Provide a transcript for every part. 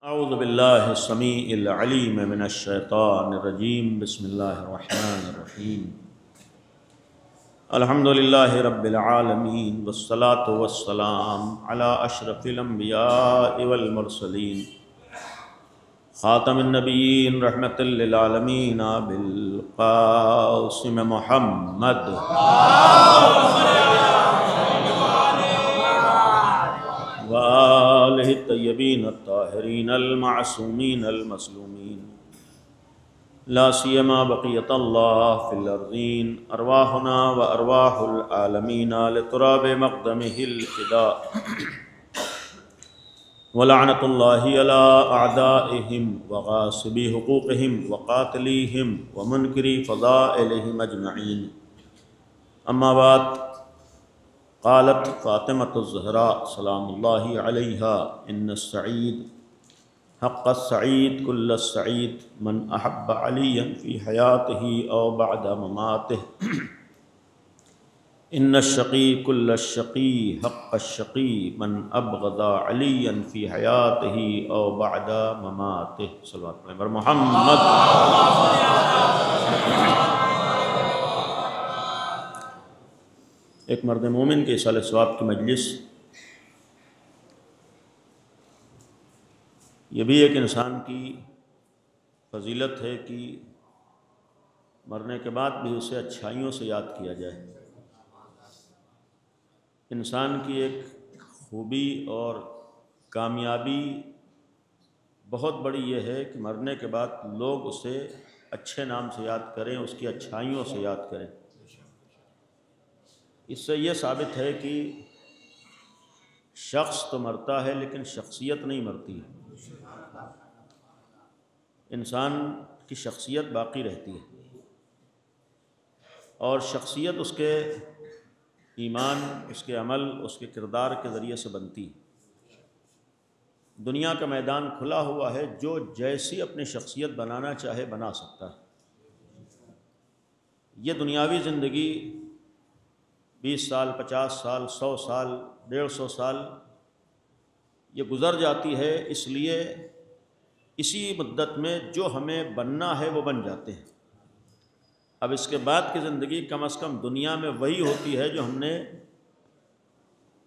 اعوذ باللہ السمیع العلیم من الشیطان الرجیم بسم اللہ الرحمن الرحیم الحمد للہ رب العالمین والصلاة والسلام علی اشرف الانبیاء والمرسلین خاتم النبیین رحمت للعالمین بالقاسم محمد وآلہ الطیبین الطاہرین المعصومین المظلومین لا سیما بقیت اللہ فی الارضین ارواحنا و ارواح العالمین لتراب مقدمہ الفداء ولعنت اللہ علی اعدائہم وغاصبی حقوقہم وقاتلیہم ومنکری فضائلہم اجمعین اما بعد قالت فاطمة الزہراء سلام اللہ علیہا ان السعید حق السعید کل السعید من احب علیا فی حیاتہ او بعد مماتہ ان الشقی کل الشقی حق الشقی من ابغض علیا فی حیاتہ او بعد مماتہ صلوات پر محمد۔ ایک مرد مومن کے ایصال ثواب کی مجلس، یہ بھی ایک انسان کی فضیلت ہے کہ مرنے کے بعد بھی اسے اچھائیوں سے یاد کیا جائے۔ انسان کی ایک خوبی اور کامیابی بہت بڑی یہ ہے کہ مرنے کے بعد لوگ اسے اچھے نام سے یاد کریں، اس کی اچھائیوں سے یاد کریں۔ اس سے یہ ثابت ہے کہ شخص تو مرتا ہے لیکن شخصیت نہیں مرتی ہے، انسان کی شخصیت باقی رہتی ہے، اور شخصیت اس کے ایمان، اس کے عمل، اس کے کردار کے ذریعے سے بنتی ہے۔ دنیا کا میدان کھلا ہوا ہے، جو جیسی اپنی شخصیت بنانا چاہے بنا سکتا ہے۔ یہ دنیاوی زندگی 20 سال، 50 سال، 100 سال، 150 سال یہ گزر جاتی ہے، اس لیے اسی مدت میں جو ہمیں بننا ہے وہ بن جاتے ہیں۔ اب اس کے بعد کی زندگی کم از کم دنیا میں وہی ہوتی ہے جو ہم نے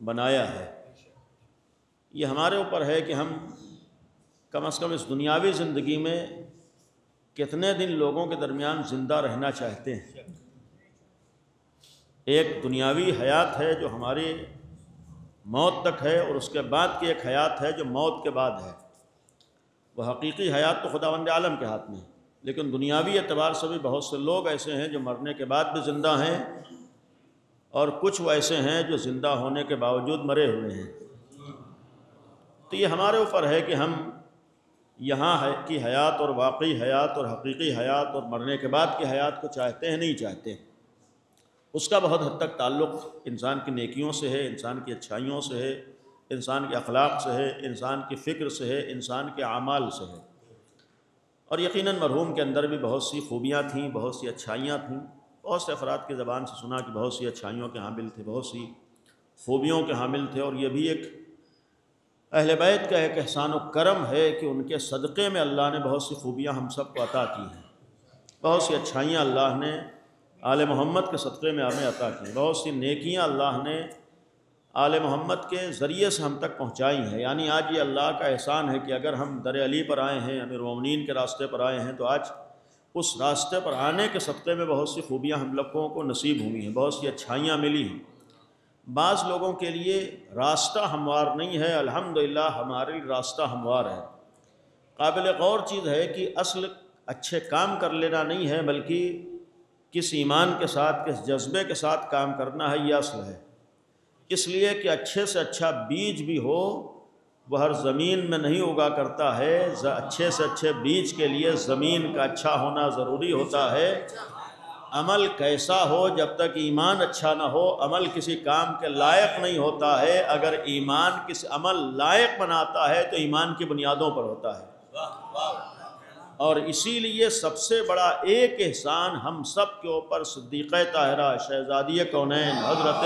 بنایا ہے۔ یہ ہمارے اوپر ہے کہ ہم کم از کم اس دنیاوی زندگی میں کتنے دن لوگوں کے درمیان زندہ رہنا چاہتے ہیں۔ ایک دنیاوی حیات ہے جو ہماری موت تک ہے، اور اس کے بعد کی ایک حیات ہے جو موت کے بعد ہے۔ وہ حقیقی حیات تو خداوند عالم کے ہاتھ میں ہے، لیکن دنیاوی اعتبار سے بھی بہت سے لوگ ایسے ہیں جو مرنے کے بعد بھی زندہ ہیں، اور کچھ وہ ایسے ہیں جو زندہ ہونے کے باوجود مرے ہوئے ہیں۔ تو یہ ہمارے اوپر ہے کہ ہم یہاں کی حیات اور واقعی حیات اور حقیقی حیات اور مرنے کے بعد کی حیات کو چاہتے ہیں نہیں چاہتے ہیں۔ اس کا بہت حد تک تعلق انسان کی نیکیوں سے ہے، انسان کی اچھائیوں سے ہے، انسان کے اخلاق سے ہے، انسان کی فکر سے ہے، انسان کے اعمال سے ہے۔ اور یقیناً مرحوم کے اندر بھی بہت سی خوبیاں تھیں، بہت سی اچھائیاں تھیں۔ بہت سے افراد کی زبان سے سنا کہ بہت سی اچھائیوں کے حامل تھے، بہت سی خوبیوں کے حامل تھے، اور یہ بھی ایک اہل بیت کا ایک احسان و کرم ہے کہ ان کے صدقے میں اللہ نے بہت سی خوبیاں ہم سب کو عطا کی ہیں، بہت سی اچھائیاں اللہ نے آل محمد کے صدقے میں ہمیں عطا کی، بہت سی نیکیاں اللہ نے آل محمد کے ذریعے سے ہم تک پہنچائی ہیں۔ یعنی آج یہ اللہ کا احسان ہے کہ اگر ہم در علی پر آئے ہیں، امیر المومنین کے راستے پر آئے ہیں، تو آج اس راستے پر آنے کے صدقے میں بہت سی خوبیاں ہم لوگوں کو نصیب ہوئی ہیں، بہت سی اچھائیاں ملی ہیں۔ بعض لوگوں کے لیے راستہ ہموار نہیں ہے، الحمدللہ ہمارے لیے راستہ ہموار ہے۔ قابل غور چیز ہے کہ اصل اچھے کام کر لینا نہیں ہے، بلکہ کس ایمان کے ساتھ، کس جذبے کے ساتھ کام کرنا ہے، یہ اصل ہے۔ اس لیے کہ اچھے سے اچھا بیج بھی ہو وہ ہر زمین میں نہیں اگا کرتا ہے، اچھے سے اچھے بیج کے لیے زمین کا اچھا ہونا ضروری ہوتا ہے۔ عمل کیسا ہو، جب تک ایمان اچھا نہ ہو عمل کسی کام کے لائق نہیں ہوتا ہے۔ اگر ایمان کسی عمل لائق بناتا ہے تو ایمان کی بنیادوں پر ہوتا ہے۔ اور اسی لیے سب سے بڑا ایک احسان ہم سب کے اوپر صدیقہ طاہرہ شہزادی کونین حضرت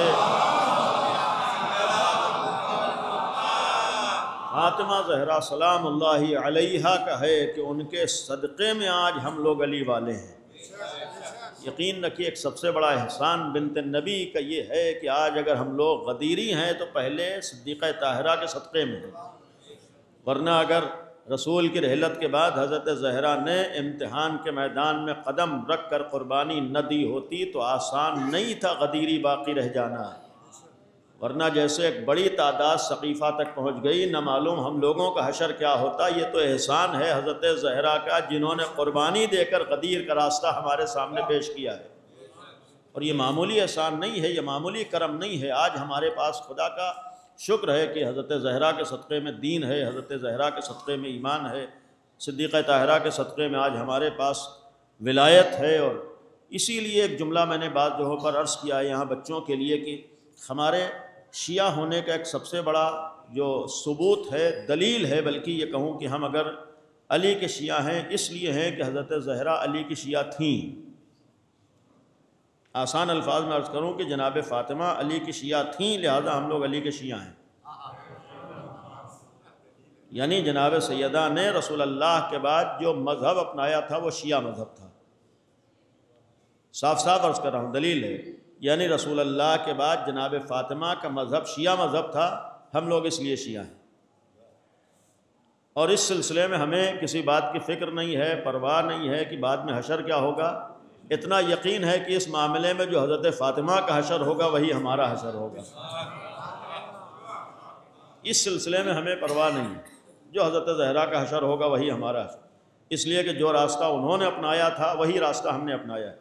فاطمہ زہرا سلام اللہ علیہا کا ہے کہ ان کے صدقے میں آج ہم لوگ علی والے ہیں۔ یقین رکھیے ایک سب سے بڑا احسان بنت نبی کا یہ ہے کہ آج اگر ہم لوگ غدیری ہیں تو پہلے صدیقہ طاہرہ کے صدقے میں ہیں، ورنہ اگر رسول کی رحلت کے بعد حضرت زہرا نے امتحان کے میدان میں قدم رکھ کر قربانی نہ دی ہوتی تو آسان نہیں تھا غدیری باقی رہ جانا، ورنہ جیسے ایک بڑی تعداد سقیفہ تک پہنچ گئی، نہ معلوم ہم لوگوں کا حشر کیا ہوتا۔ یہ تو احسان ہے حضرت زہرا کا جنہوں نے قربانی دے کر غدیر کا راستہ ہمارے سامنے پیش کیا ہے، اور یہ معمولی احسان نہیں ہے، یہ معمولی کرم نہیں ہے۔ آج ہمارے پاس خدا کا شکر ہے کہ حضرت زہرا کے صدقے میں دین ہے، حضرت زہرا کے صدقے میں ایمان ہے، صدیقہ طاہرہ کے صدقے میں آج ہمارے پاس ولایت ہے۔ اور اسی لیے ایک جملہ میں نے بعض جگہوں پر عرض کیا ہے یہاں بچوں کے لیے کہ ہمارے شیعہ ہونے کا ایک سب سے بڑا جو ثبوت ہے، دلیل ہے، بلکہ یہ کہوں کہ ہم اگر علی کے شیعہ ہیں اس لیے ہیں کہ حضرت زہرا علی کی شیعہ تھیں۔ آسان الفاظ میں عرض کروں کہ جناب فاطمہ علی کی شیعہ تھیں، لہذا ہم لوگ علی کے شیعہ ہیں۔ یعنی جناب سیدہ نے رسول اللہ کے بعد جو مذہب اپنایا تھا وہ شیعہ مذہب تھا۔ صاف صاف عرض کر رہا ہوں، دلیل ہے، یعنی رسول اللہ کے بعد جناب فاطمہ کا مذہب شیعہ مذہب تھا، ہم لوگ اس لیے شیعہ ہیں۔ اور اس سلسلے میں ہمیں کسی بات کی فکر نہیں ہے، پرواہ نہیں ہے کہ بعد میں حشر کیا ہوگا۔ اتنا یقین ہے کہ اس معاملے میں جو حضرت فاطمہ کا حشر ہوگا وہی ہمارا حشر ہوگا۔ اس سلسلے میں ہمیں پرواہ نہیں ہے، جو حضرت زہرا کا حشر ہوگا وہی ہمارا حشر، اس لیے کہ جو راستہ انہوں نے اپنایا تھا وہی راستہ ہم نے اپنایا ہے۔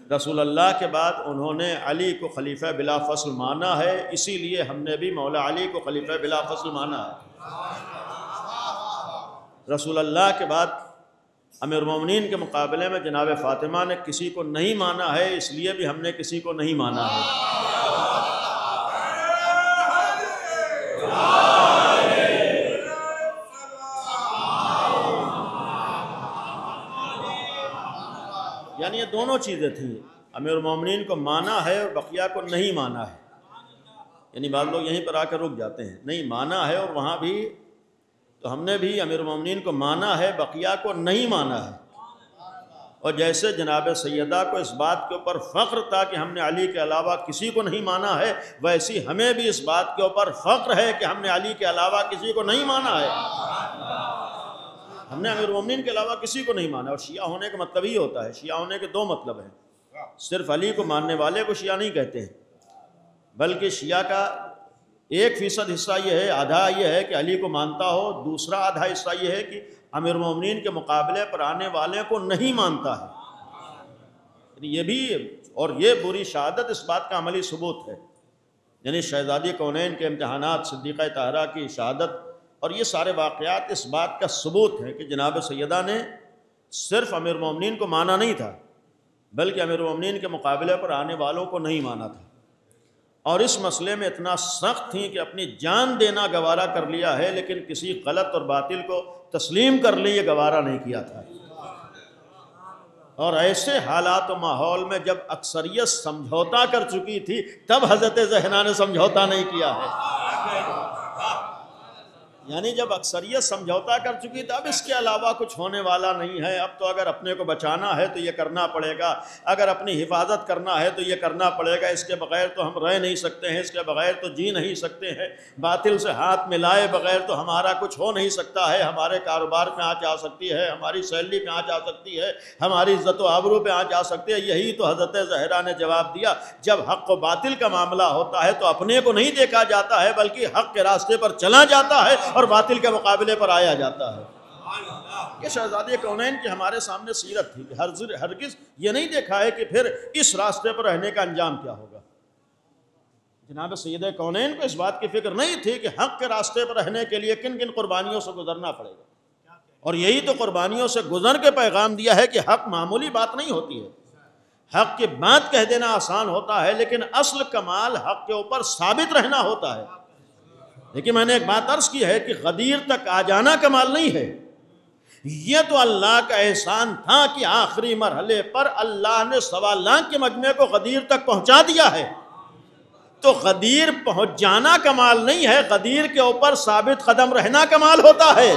رسول اللہ کے بعد انہوں نے علی کو خلیفہ بلا فصل مانا ہے، اسی لیے ہم نے بھی مولا علی کو خلیفہ بلا فصل مانا ہے۔ رسول اللہ کے بعد امیر المومنین کے مقابلے میں جناب فاطمہ نے کسی کو نہیں مانا ہے، اس لیے بھی ہم نے کسی کو نہیں مانا ہے۔ یعنی یہ دونوں چیزیں تھیں، امیر المومنین کو مانا ہے اور بقیہ کو نہیں مانا ہے۔ یعنی بعض لوگ یہیں پر آ کر رک جاتے ہیں، نہیں مانا ہے اور وہاں بھی، تو ہم نے بھی امیر المومنین کو مانا ہے، بقیہ کو نہیں مانا ہے۔ اور جیسے جناب سیدہ کو اس بات کے اوپر فخر تھا کہ ہم نے علی کے علاوہ کسی کو نہیں مانا ہے، ویسی ہمیں بھی اس بات کے اوپر فخر ہے کہ ہم نے علی کے علاوہ کسی کو نہیں مانا ہے۔ ہم نے امیر المومنین کے علاوہ کسی کو نہیں مانا۔ اور شیعہ ہونے کا مطلب ہی ہوتا ہے، شیعہ ہونے کے دو مطلب ہیں، صرف علی کو ماننے والے کو شیعہ نہیں کہتے ہیں، بلکہ شیعہ کا 1% حصہ یہ ہے، آدھا یہ ہے کہ علی کو مانتا ہو، دوسرا آدھا حصہ یہ ہے کہ امیر المومنین کے مقابلے پر آنے والے کو نہیں مانتا ہے۔ یہ بھی، اور یہ بری شہادت اس بات کا عملی ثبوت ہے، یعنی شہزادی کونین کے امتحانات، صدیقہ طاہرہ کی شہادت اور یہ سارے واقعات اس بات کا ثبوت ہے کہ جناب سیدہ نے صرف امیر المومنین کو مانا نہیں تھا، بلکہ امیر المومنین کے مقابلے پر آنے والوں کو نہیں مانا تھا، اور اس مسئلے میں اتنا سخت تھیں کہ اپنی جان دینا گوارا کر لیا ہے، لیکن کسی غلط اور باطل کو تسلیم کر لی یہ گوارا نہیں کیا تھا۔ اور ایسے حالات و ماحول میں جب اکثریت سمجھوتا کر چکی تھی تب حضرت زہرا نے سمجھوتا نہیں کیا ہے۔ یعنی جب اکثریت سمجھوتا کر چکی تو اب اس کے علاوہ کچھ ہونے والا نہیں ہے، اب تو اگر اپنے کو بچانا ہے تو یہ کرنا پڑے گا، اگر اپنی حفاظت کرنا ہے تو یہ کرنا پڑے گا، اس کے بغیر تو ہم رہ نہیں سکتے ہیں، اس کے بغیر تو جی نہیں سکتے ہیں، باطل سے ہاتھ ملائے بغیر تو ہمارا کچھ ہو نہیں سکتا ہے، ہمارے کاروبار پہ آنچ آ سکتی ہے، ہماری سیلری پہ آنچ آ سکتی ہے، ہماری عزت و آبرو پہ آنچ آ سکتی ہے۔ یہی تو حضرت زہرا نے جواب دیا، جب حق و باطل کا معاملہ ہوتا ہے تو اپنے کو نہیں دیکھا جاتا ہے بلکہ حق کے راستے پر چلا جاتا ہے اور باطل کے مقابلے پر آیا جاتا ہے۔ یہ شہزادی کونین کی ہمارے سامنے سیرت تھی کہ ہرگز یہ نہیں دیکھا ہے کہ پھر اس راستے پر رہنے کا انجام کیا ہوگا۔ جناب سیدہ کونین کو اس بات کی فکر نہیں تھی کہ حق کے راستے پر رہنے کے لیے کن کن قربانیوں سے گزرنا پڑے گا، اور یہی تو قربانیوں سے گزر کے پیغام دیا ہے کہ حق معمولی بات نہیں ہوتی ہے۔ حق کی بات کہہ دینا آسان ہوتا ہے، لیکن اصل کمال حق کے اوپر ثابت رہنا ہوتا ہے۔ لیکن میں نے ایک بات عرض کی ہے کہ غدیر تک آ جانا کمال نہیں ہے، یہ تو اللہ کا احسان تھا کہ آخری مرحلے پر اللہ نے 1.25 لاکھ کے مجمع کو غدیر تک پہنچا دیا ہے۔ تو غدیر پہنچ جانا کمال نہیں ہے، غدیر کے اوپر ثابت قدم رہنا کمال ہوتا ہے۔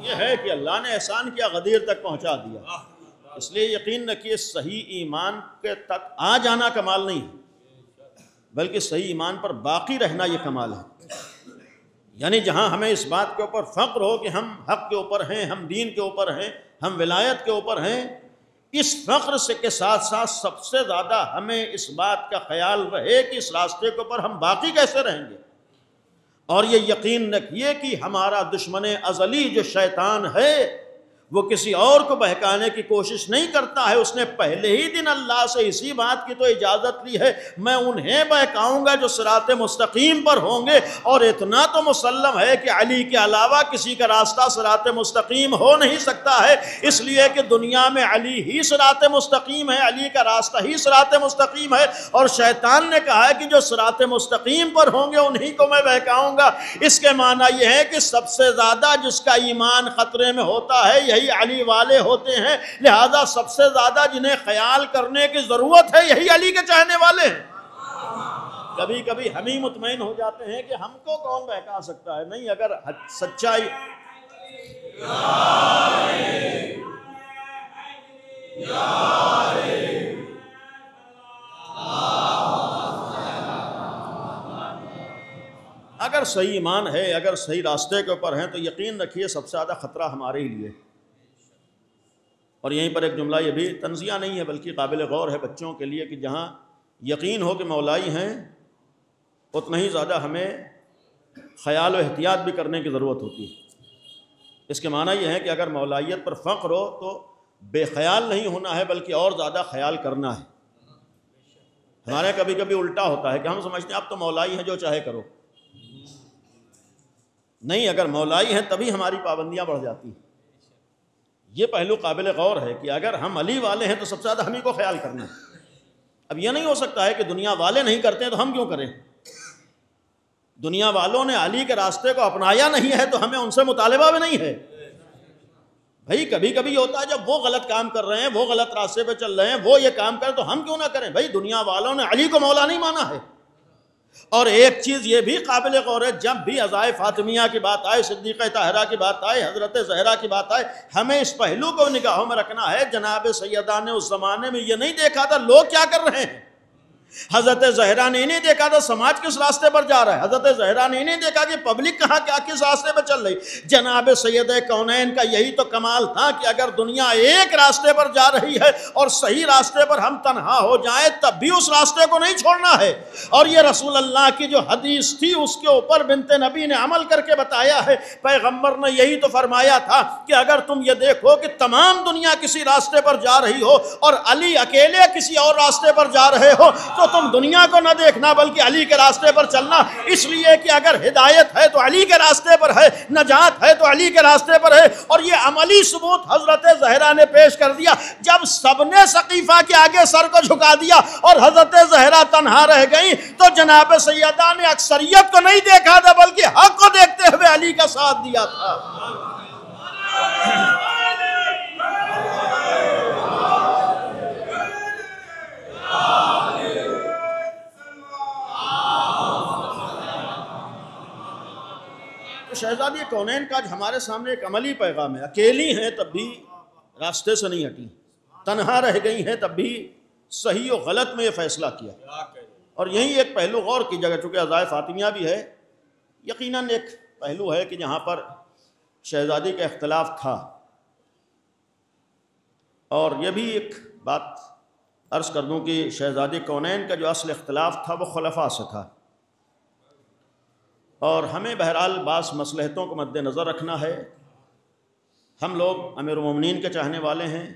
یہ ہے کہ اللہ نے احسان کیا، غدیر تک پہنچا دیا۔ اس لیے یقین رکھیے صحیح ایمان کے تک آ جانا کمال نہیں ہے، بلکہ صحیح ایمان پر باقی رہنا یہ کمال ہے۔ یعنی جہاں ہمیں اس بات کے اوپر فخر ہو کہ ہم حق کے اوپر ہیں، ہم دین کے اوپر ہیں، ہم ولایت کے اوپر ہیں، اس فخر سے کے ساتھ ساتھ سب سے زیادہ ہمیں اس بات کا خیال رہے کہ اس راستے کے اوپر ہم باقی کیسے رہیں گے۔ اور یہ یقین رکھیے کہ ہمارا دشمن ازلی جو شیطان ہے وہ کسی اور کو بہکانے کی کوشش نہیں کرتا ہے، اس نے پہلے ہی دن اللہ سے اسی بات کی تو اجازت لی ہے، میں انہیں بہکاؤں گا جو صراط مستقیم پر ہوں گے۔ اور اتنا تو مسلم ہے کہ علی کے علاوہ کسی کا راستہ صراط مستقیم ہو نہیں سکتا ہے، اس لیے کہ دنیا میں علی ہی صراط مستقیم ہے، علی کا راستہ ہی صراط مستقیم ہے، اور شیطان نے کہا ہے کہ جو صراط مستقیم پر ہوں گے انہی کو میں بہکاؤں گا۔ اس کے معنی یہ ہے کہ سب سے زیادہ جس کا ایمان خطرے میں ہوتا ہے یہی علی والے ہوتے ہیں، لہذا سب سے زیادہ جنہیں خیال کرنے کی ضرورت ہے یہی علی کے چاہنے والے ہیں۔ کبھی کبھی ہم ہی مطمئن ہو جاتے ہیں کہ ہم کو کون بہکا سکتا ہے، نہیں، اگر سچائی اگر صحیح ایمان ہے، اگر صحیح راستے کے اوپر ہیں، تو یقین رکھیے سب سے زیادہ خطرہ ہمارے ہی لیے۔ اور یہیں پر ایک جملہ یہ بھی تنزیہ نہیں ہے بلکہ قابل غور ہے بچوں کے لیے کہ جہاں یقین ہو کہ مولائی ہیں اتنا ہی زیادہ ہمیں خیال و احتیاط بھی کرنے کی ضرورت ہوتی ہے۔ اس کے معنی یہ ہے کہ اگر مولائیت پر فخر ہو تو بے خیال نہیں ہونا ہے بلکہ اور زیادہ خیال کرنا ہے۔ ہمارے کبھی کبھی الٹا ہوتا ہے کہ ہم سمجھتے ہیں اب تو مولائی ہیں جو چاہے کرو، نہیں، اگر مولائی ہیں تبھی ہماری پابندیاں بڑھ جاتی ہیں۔ یہ پہلو قابل غور ہے کہ اگر ہم علی والے ہیں تو سب سے زیادہ ہمیں کو خیال کرنا ہے۔ اب یہ نہیں ہو سکتا ہے کہ دنیا والے نہیں کرتے ہیں تو ہم کیوں کریں؟ دنیا والوں نے علی کے راستے کو اپنایا نہیں ہے تو ہمیں ان سے مطالبہ بھی نہیں ہے۔ بھائی کبھی کبھی یہ ہوتا ہے جب وہ غلط کام کر رہے ہیں، وہ غلط راستے پہ چل رہے ہیں، وہ یہ کام کریں تو ہم کیوں نہ کریں؟ بھائی دنیا والوں نے علی کو مولا نہیں مانا ہے۔ اور ایک چیز یہ بھی قابل غور ہے، جب بھی عزائے فاطمیہ کی بات آئے، صدیقہ طاہرہ کی بات آئے، حضرت زہرا کی بات آئے، ہمیں اس پہلو کو نگاہوں میں رکھنا ہے۔ جناب سیدہ نے اس زمانے میں یہ نہیں دیکھا تھا لوگ کیا کر رہے ہیں، حضرت زہرا نے نہیں دیکھا تھا سماج کس راستے پر جا رہا ہے، حضرت زہرا نے نہیں دیکھا کہ پبلک کہاں کیا کس راستے پر چل رہی۔ جناب سید کونین کا یہی تو کمال تھا کہ اگر دنیا ایک راستے پر جا رہی ہے اور صحیح راستے پر ہم تنہا ہو جائیں تب بھی اس راستے کو نہیں چھوڑنا ہے۔ اور یہ رسول اللہ کی جو حدیث تھی اس کے اوپر بنت نبی نے عمل کر کے بتایا ہے۔ پیغمبر نے یہی تو فرمایا تھا کہ اگر تم یہ دیکھو کہ تمام دنیا کسی راستے پر جا رہی ہو اور علی اکیلے کسی اور راستے پر جا رہے ہو تو تم دنیا کو نہ دیکھنا بلکہ علی کے راستے پر چلنا، اس لیے کہ اگر ہدایت ہے تو علی کے راستے پر ہے، نجات ہے تو علی کے راستے پر ہے۔ اور یہ عملی ثبوت حضرت زہرا نے پیش کر دیا۔ جب سب نے سقیفہ کے آگے سر کو جھکا دیا اور حضرت زہرا تنہا رہ گئی تو جناب سیدہ نے اکثریت کو نہیں دیکھا تھا بلکہ حق کو دیکھتے ہوئے علی کا ساتھ دیا تھا۔ شہزادی کونین کا ہمارے سامنے ایک عملی پیغام ہے، اکیلی ہیں تب بھی راستے سے نہیں ہٹی، تنہا رہ گئی ہیں تب بھی صحیح و غلط میں یہ فیصلہ کیا۔ اور یہی ایک پہلو غور کی جگہ، چونکہ عزائے فاطمیہ بھی ہے، یقیناً ایک پہلو ہے کہ جہاں پر شہزادی کا اختلاف تھا۔ اور یہ بھی ایک بات عرض کر دوں کہ شہزادی کونین کا جو اصل اختلاف تھا وہ خلفاء سے تھا، اور ہمیں بہرحال بعض مصلحتوں کو مد نظر رکھنا ہے۔ ہم لوگ امیر المومنین کے چاہنے والے ہیں،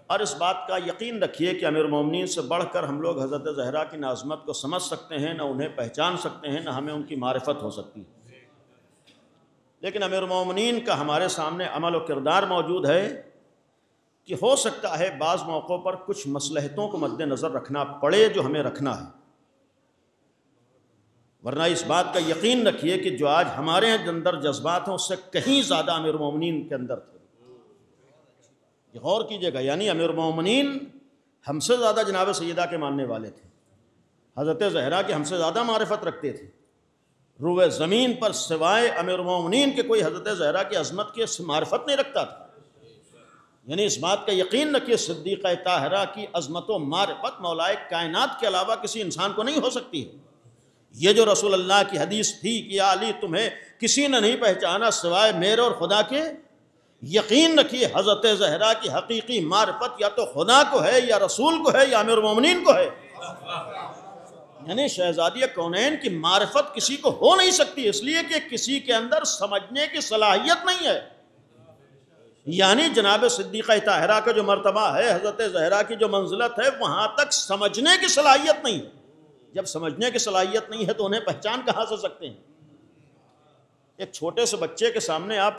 اور اس بات کا یقین رکھیے کہ امیر المومنین سے بڑھ کر ہم لوگ حضرت زہرا کی نہ عظمت کو سمجھ سکتے ہیں، نہ انہیں پہچان سکتے ہیں، نہ ہمیں ان کی معرفت ہو سکتی۔ لیکن امیر المومنین کا ہمارے سامنے عمل و کردار موجود ہے کہ ہو سکتا ہے بعض موقعوں پر کچھ مصلحتوں کو مد نظر رکھنا پڑے جو ہمیں رکھنا ہے۔ ورنہ اس بات کا یقین رکھیے کہ جو آج ہمارے اندر جذبات ہیں اس سے کہیں زیادہ امیر المومنین کے اندر تھے۔ یہ غور کیجئے گا، یعنی امیر المومنین ہم سے زیادہ جناب سیدہ کے ماننے والے تھے، حضرت زہرا کے ہم سے زیادہ معرفت رکھتے تھے۔ روئے زمین پر سوائے امیر المومنین کے کوئی حضرت زہرا کی عظمت کی معرفت نہیں رکھتا تھا۔ یعنی اس بات کا یقین رکھیے صدیقہ طاہرہ کی عظمت و معرفت مولائے کائنات کے علاوہ کسی انسان کو نہیں ہو سکتی ہے۔ یہ جو رسول اللہ کی حدیث تھی کہ یا علی تمہیں کسی نے نہیں پہچانا سوائے میرے اور خدا کے، یقین رکھیے حضرت زہرا کی حقیقی معرفت یا تو خدا کو ہے یا رسول کو ہے یا امیر المومنین کو ہے۔ یعنی شہزادی کونین کی معرفت کسی کو ہو نہیں سکتی، اس لیے کہ کسی کے اندر سمجھنے کی صلاحیت نہیں ہے۔ یعنی جناب صدیقہ طاہرہ کا جو مرتبہ ہے، حضرت زہرا کی جو منزلت ہے، وہاں تک سمجھنے کی صلاحیت نہیں ہے۔ جب سمجھنے کی صلاحیت نہیں ہے تو انہیں پہچان کہاں سے سکتے ہیں؟ ایک چھوٹے سے بچے کے سامنے آپ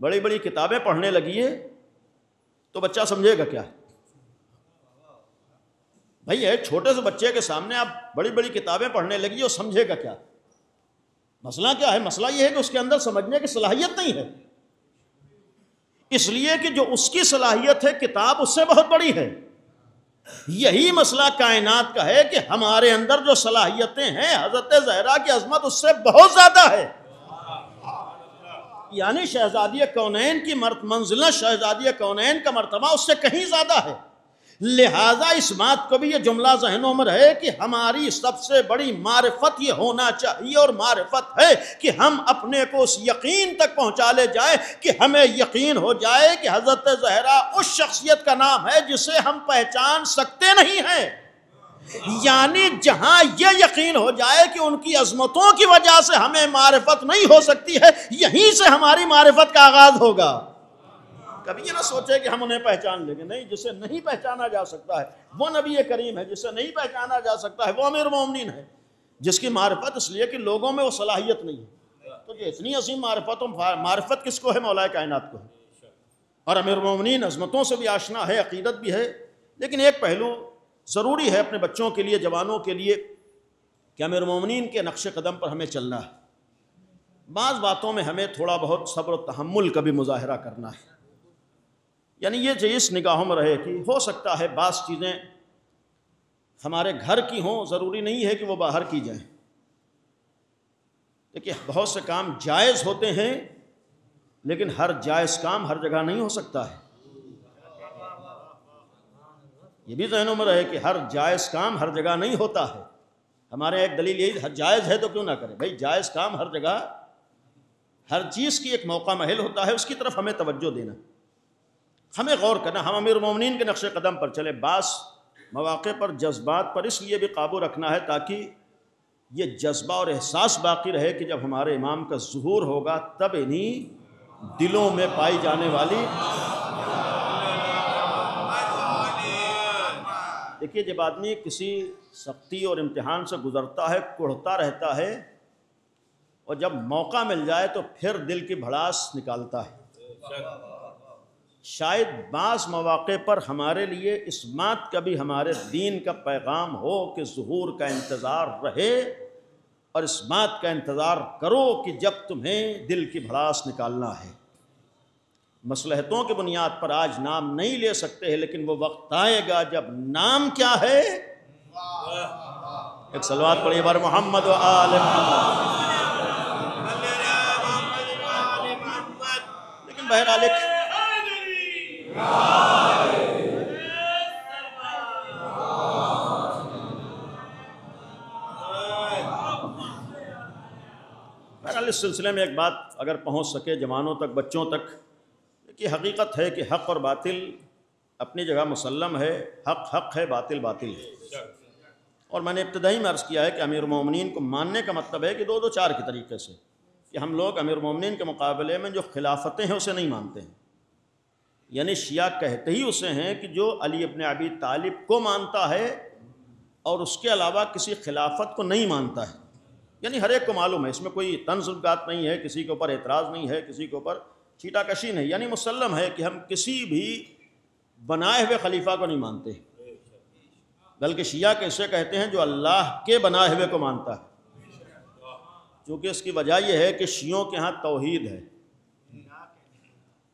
بڑی بڑی کتابیں پڑھنے لگیے تو بچہ سمجھے گا کیا؟ بھائی ایک چھوٹے سے بچے کے سامنے آپ بڑی بڑی کتابیں پڑھنے لگیے اور سمجھے گا کیا؟ مسئلہ کیا ہے؟ مسئلہ یہ ہے کہ اس کے اندر سمجھنے کی صلاحیت نہیں ہے، اس لیے کہ جو اس کی صلاحیت ہے کتاب اس سے بہت بڑی ہے۔ یہی مسئلہ کائنات کا ہے کہ ہمارے اندر جو صلاحیتیں ہیں حضرت زہرا کی عظمت اس سے بہت زیادہ ہے۔ یعنی شہزادی کونین کی منزلت، شہزادی کونین کا مرتبہ اس سے کہیں زیادہ ہے۔ لہٰذا اس بات کو بھی یہ جملہ ذہنوں میں رہے کہ ہماری سب سے بڑی معرفت یہ ہونا چاہیے، اور معرفت ہے کہ ہم اپنے کو اس یقین تک پہنچا لے جائیں کہ ہمیں یقین ہو جائے کہ حضرت زہرا اس شخصیت کا نام ہے جسے ہم پہچان سکتے نہیں ہیں۔ یعنی جہاں یہ یقین ہو جائے کہ ان کی عظمتوں کی وجہ سے ہمیں معرفت نہیں ہو سکتی ہے، یہیں سے ہماری معرفت کا آغاز ہوگا۔ کبھی یہ نہ سوچے کہ ہم انہیں پہچان لیں گے، نہیں، جسے نہیں پہچانا جا سکتا ہے وہ نبی کریم ہے، جسے نہیں پہچانا جا سکتا ہے وہ امیر المومنین ہے، جس کی معرفت اس لیے کہ لوگوں میں وہ صلاحیت نہیں ہے۔ تو یہ اتنی عظیم معرفت کس کو ہے؟ مولا کائنات کو ہے۔ اور امیر المومنین عظمتوں سے بھی آشنا ہے، عقیدت بھی ہے، لیکن ایک پہلو ضروری ہے اپنے بچوں کے لیے، جوانوں کے لیے، کہ امیر المومنین کے نقش قدم پر ہمیں چلنا ہے۔ بعض باتوں میں ہمیں تھوڑا بہت صبر و تحمل کا بھی مظاہرہ کرنا ہے۔ یعنی یہ چیز نگاہوں میں رہے کہ ہو سکتا ہے بعض چیزیں ہمارے گھر کی ہوں، ضروری نہیں ہے کہ وہ باہر کی جائیں۔ دیکھیے بہت سے کام جائز ہوتے ہیں، لیکن ہر جائز کام ہر جگہ نہیں ہو سکتا ہے۔ یہ بھی ذہنوں میں رہے کہ ہر جائز کام ہر جگہ نہیں ہوتا ہے۔ ہمارے ایک دلیل یہی، جائز ہے تو کیوں نہ کریں؟ بھائی جائز کام ہر جگہ، ہر چیز کی ایک موقع محل ہوتا ہے، اس کی طرف ہمیں توجہ دینا، ہمیں غور کرنا، ہم امیر المومنین کے نقش قدم پر چلے۔ بعض مواقع پر جذبات پر اس لیے بھی قابو رکھنا ہے تاکہ یہ جذبہ اور احساس باقی رہے کہ جب ہمارے امام کا ظہور ہوگا تب انہی دلوں میں پائی جانے والی، دیکھیے جب آدمی کسی سختی اور امتحان سے گزرتا ہے، کڑھتا رہتا ہے، اور جب موقع مل جائے تو پھر دل کی بھڑاس نکالتا ہے۔ شاید بعض مواقع پر ہمارے لیے اس بات کا بھی ہمارے دین کا پیغام ہو کہ ظہور کا انتظار رہے، اور اس بات کا انتظار کرو کہ جب تمہیں دل کی بھڑاس نکالنا ہے۔ مصلحتوں کی بنیاد پر آج نام نہیں لے سکتے ہیں، لیکن وہ وقت آئے گا جب نام کیا ہے؟ ایک صلوات پڑھیے بار محمد و آل محمد۔ لیکن بہرحال اس سلسلے میں ایک بات اگر پہنچ سکے جوانوں تک، بچوں تک، کہ حقیقت ہے کہ حق اور باطل اپنی جگہ مسلم ہے، حق حق ہے، باطل باطل ہے۔ اور میں نے ابتدائی میں عرض کیا ہے کہ امیر المومنین کو ماننے کا مطلب ہے کہ دو چار کے طریقے سے، کہ ہم لوگ امیر المومنین کے مقابلے میں جو خلافتیں ہیں اسے نہیں مانتے ہیں۔ یعنی شیعہ کہتے ہی اسے ہیں کہ جو علی ابن ابی طالب کو مانتا ہے اور اس کے علاوہ کسی خلافت کو نہیں مانتا ہے۔ یعنی ہر ایک کو معلوم ہے، اس میں کوئی طنز بات نہیں ہے، کسی کے اوپر اعتراض نہیں ہے، کسی کے اوپر چھیٹا کشی نہیں، یعنی مسلم ہے کہ ہم کسی بھی بنائے ہوئے خلیفہ کو نہیں مانتے، بلکہ شیعہ کیسے کہتے ہیں جو اللہ کے بنائے ہوئے کو مانتا ہے۔ چونکہ اس کی وجہ یہ ہے کہ شیعوں کے ہاں توحید ہے،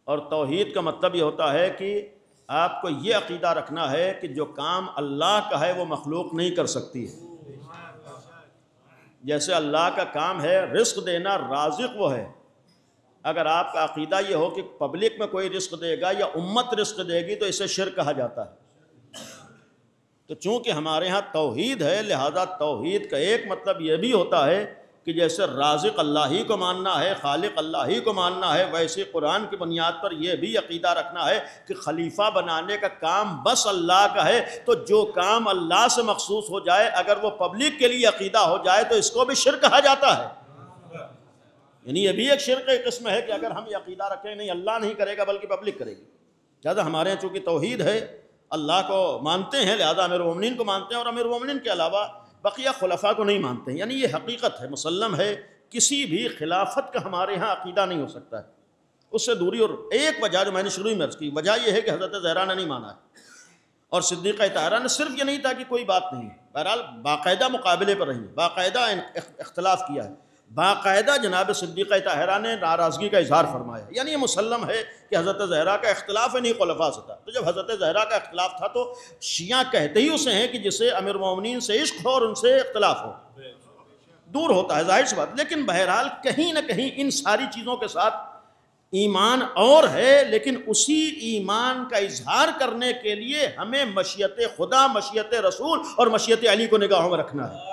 اور توحید کا مطلب یہ ہوتا ہے کہ آپ کو یہ عقیدہ رکھنا ہے کہ جو کام اللہ کا ہے وہ مخلوق نہیں کر سکتی ہے۔ جیسے اللہ کا کام ہے رزق دینا، رازق وہ ہے، اگر آپ کا عقیدہ یہ ہو کہ پبلک میں کوئی رزق دے گا یا امت رزق دے گی تو اسے شرک کہا جاتا ہے۔ تو چونکہ ہمارے ہاں توحید ہے، لہذا توحید کا ایک مطلب یہ بھی ہوتا ہے کہ جیسے رازق اللہ ہی کو ماننا ہے، خالق اللہ ہی کو ماننا ہے، ویسے قرآن کی بنیاد پر یہ بھی عقیدہ رکھنا ہے کہ خلیفہ بنانے کا کام بس اللہ کا ہے، تو جو کام اللہ سے مخصوص ہو جائے اگر وہ پبلک کے لیے عقیدہ ہو جائے تو اس کو بھی شرک کہا جاتا ہے۔ یعنی یہ بھی ایک شرک کی قسم ہے کہ اگر ہم یہ عقیدہ رکھیں نہیں اللہ نہیں کرے گا بلکہ پبلک کرے گی۔ لہٰذا ہمارے یہاں چونکہ توحید ہے، اللہ کو مانتے ہیں، لہذا امیر المومنین کو مانتے ہیں، اور امیر المومنین کے علاوہ بقیہ خلفاء کو نہیں مانتے ہیں۔ یعنی یہ حقیقت ہے، مسلم ہے، کسی بھی خلافت کا ہمارے ہاں عقیدہ نہیں ہو سکتا ہے، اس سے دوری۔ اور ایک وجہ جو میں نے شروع میں عرض کی، وجہ یہ ہے کہ حضرت زہرا نے نہیں مانا ہے، اور صدیقہ طاہرہ نے صرف یہ نہیں تھا کہ کوئی بات نہیں، بہرحال باقاعدہ مقابلے پر رہی، باقاعدہ اختلاف کیا ہے، باقاعدہ جناب صدیقہ طاہرہ نے ناراضگی کا اظہار فرمایا۔ یعنی یہ مسلم ہے کہ حضرت زہرا کا اختلاف نہیں خلفاء سے تھا، تو جب حضرت زہرا کا اختلاف تھا تو شیعہ کہتے ہی اسے ہیں کہ جسے امیر المومنین سے عشق ہو اور ان سے اختلاف ہو، دور ہوتا ہے، ظاہر سی بات۔ لیکن بہرحال کہیں نہ کہیں ان ساری چیزوں کے ساتھ ایمان اور ہے، لیکن اسی ایمان کا اظہار کرنے کے لیے ہمیں مشیت خدا، مشیت رسول اور مشیت علی کو نگاہوں میں رکھنا ہے۔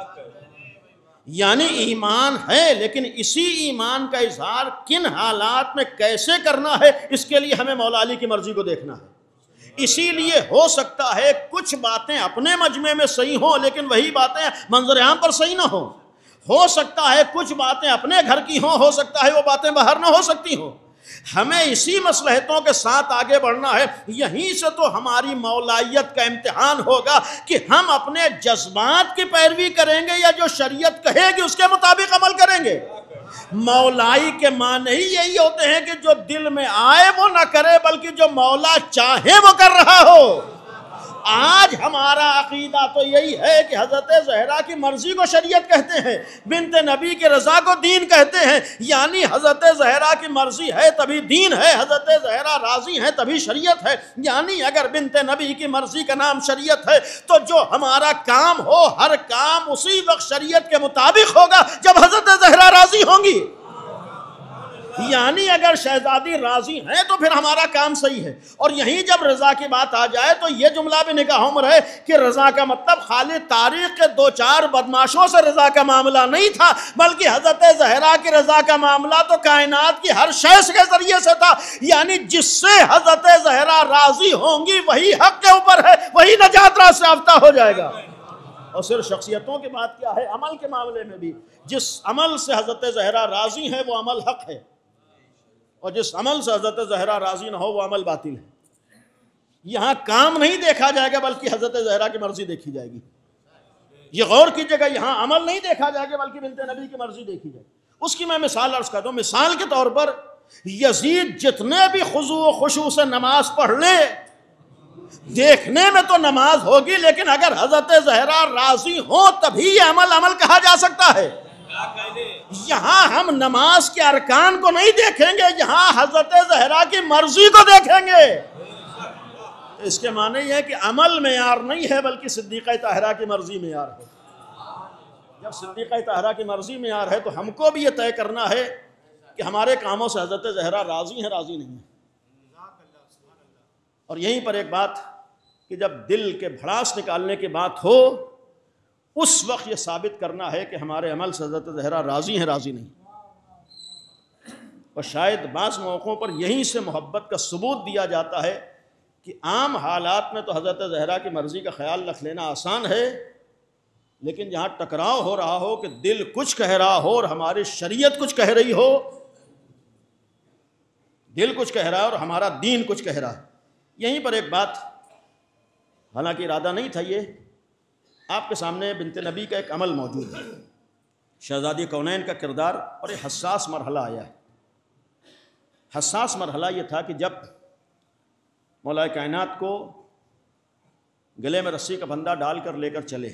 یعنی ایمان ہے، لیکن اسی ایمان کا اظہار کن حالات میں کیسے کرنا ہے اس کے لیے ہمیں مولا علی کی مرضی کو دیکھنا ہے۔ اسی لیے ہو سکتا ہے کچھ باتیں اپنے مجمع میں صحیح ہوں لیکن وہی باتیں منظر عام پر صحیح نہ ہوں، ہو سکتا ہے کچھ باتیں اپنے گھر کی ہوں، ہو سکتا ہے وہ باتیں باہر نہ ہو سکتی ہوں۔ ہمیں اسی مصلحتوں کے ساتھ آگے بڑھنا ہے۔ یہیں سے تو ہماری مولائیت کا امتحان ہوگا کہ ہم اپنے جذبات کی پیروی کریں گے یا جو شریعت کہے گی اس کے مطابق عمل کریں گے۔ مولائی کے معنی ہی یہی ہوتے ہیں کہ جو دل میں آئے وہ نہ کرے بلکہ جو مولا چاہے وہ کر رہا ہو۔ آج ہمارا عقیدہ تو یہی ہے کہ حضرت زہرا کی مرضی کو شریعت کہتے ہیں، بنت نبی کی رضا کو دین کہتے ہیں۔ یعنی حضرت زہرا کی مرضی ہے تبھی دین ہے، حضرت زہرا راضی ہیں تبھی شریعت ہے۔ یعنی اگر بنت نبی کی مرضی کا نام شریعت ہے تو جو ہمارا کام ہو ہر کام اسی وقت شریعت کے مطابق ہوگا جب حضرت زہرا راضی ہوں گی۔ یعنی اگر شہزادی راضی ہیں تو پھر ہمارا کام صحیح ہے۔ اور یہیں جب رضا کی بات آ جائے تو یہ جملہ بھی نگاہوں میں رہے کہ رضا کا مطلب خالی تاریخ کے دو چار بدماشوں سے رضا کا معاملہ نہیں تھا، بلکہ حضرت زہرا کی رضا کا معاملہ تو کائنات کی ہر شخص کے ذریعے سے تھا۔ یعنی جس سے حضرت زہرا راضی ہوں گی وہی حق کے اوپر ہے، وہی نجات راہ سے یافتہ ہو جائے گا۔ اور صرف شخصیتوں کی بات کیا ہے، عمل کے معاملے میں بھی جس عمل سے حضرت زہرا راضی ہیں وہ عمل حق ہے، اور جس عمل سے حضرت زہرا راضی نہ ہو وہ عمل باطل ہے۔ یہاں کام نہیں دیکھا جائے گا بلکہ حضرت زہرا کی مرضی دیکھی جائے گی۔ یہ غور کیجئے گا، یہاں عمل نہیں دیکھا جائے گا بلکہ بنت نبی کی مرضی دیکھی جائے گی۔ اس کی میں مثال عرض کرتا ہوں۔ مثال کے طور پر یزید جتنے بھی خضوع و خشوع سے نماز پڑھ لے، دیکھنے میں تو نماز ہوگی لیکن اگر حضرت زہرا راضی ہوں تبھی یہ عمل کہا جا سکتا ہے۔ یہاں ہم نماز کے ارکان کو نہیں دیکھیں گے، یہاں حضرت زہرا کی مرضی کو دیکھیں گے۔ اس کے معنی یہ ہے کہ عمل معیار نہیں ہے بلکہ صدیقہ طاہرہ کی مرضی معیار ہے۔ جب صدیقہ طاہرہ کی مرضی معیار ہے تو ہم کو بھی یہ طے کرنا ہے کہ ہمارے کاموں سے حضرت زہرا راضی ہیں راضی نہیں ہیں۔ اور یہیں پر ایک بات کہ جب دل کے بھڑاس نکالنے کی بات ہو اس وقت یہ ثابت کرنا ہے کہ ہمارے عمل سے حضرت زہرا راضی ہیں راضی نہیں۔ اور شاید بعض موقعوں پر یہیں سے محبت کا ثبوت دیا جاتا ہے کہ عام حالات میں تو حضرت زہرا کی مرضی کا خیال رکھ لینا آسان ہے، لیکن جہاں ٹکراؤ ہو رہا ہو کہ دل کچھ کہہ رہا ہو اور ہماری شریعت کچھ کہہ رہی ہو، دل کچھ کہہ رہا ہے اور ہمارا دین کچھ کہہ رہا ہے، یہیں پر ایک بات، حالانکہ ارادہ نہیں تھا یہ، آپ کے سامنے بنت نبی کا ایک عمل موجود ہے، شہزادی کونین کا کردار، اور ایک حساس مرحلہ آیا ہے۔ حساس مرحلہ یہ تھا کہ جب مولا کائنات کو گلے میں رسی کا بندہ ڈال کر لے کر چلے،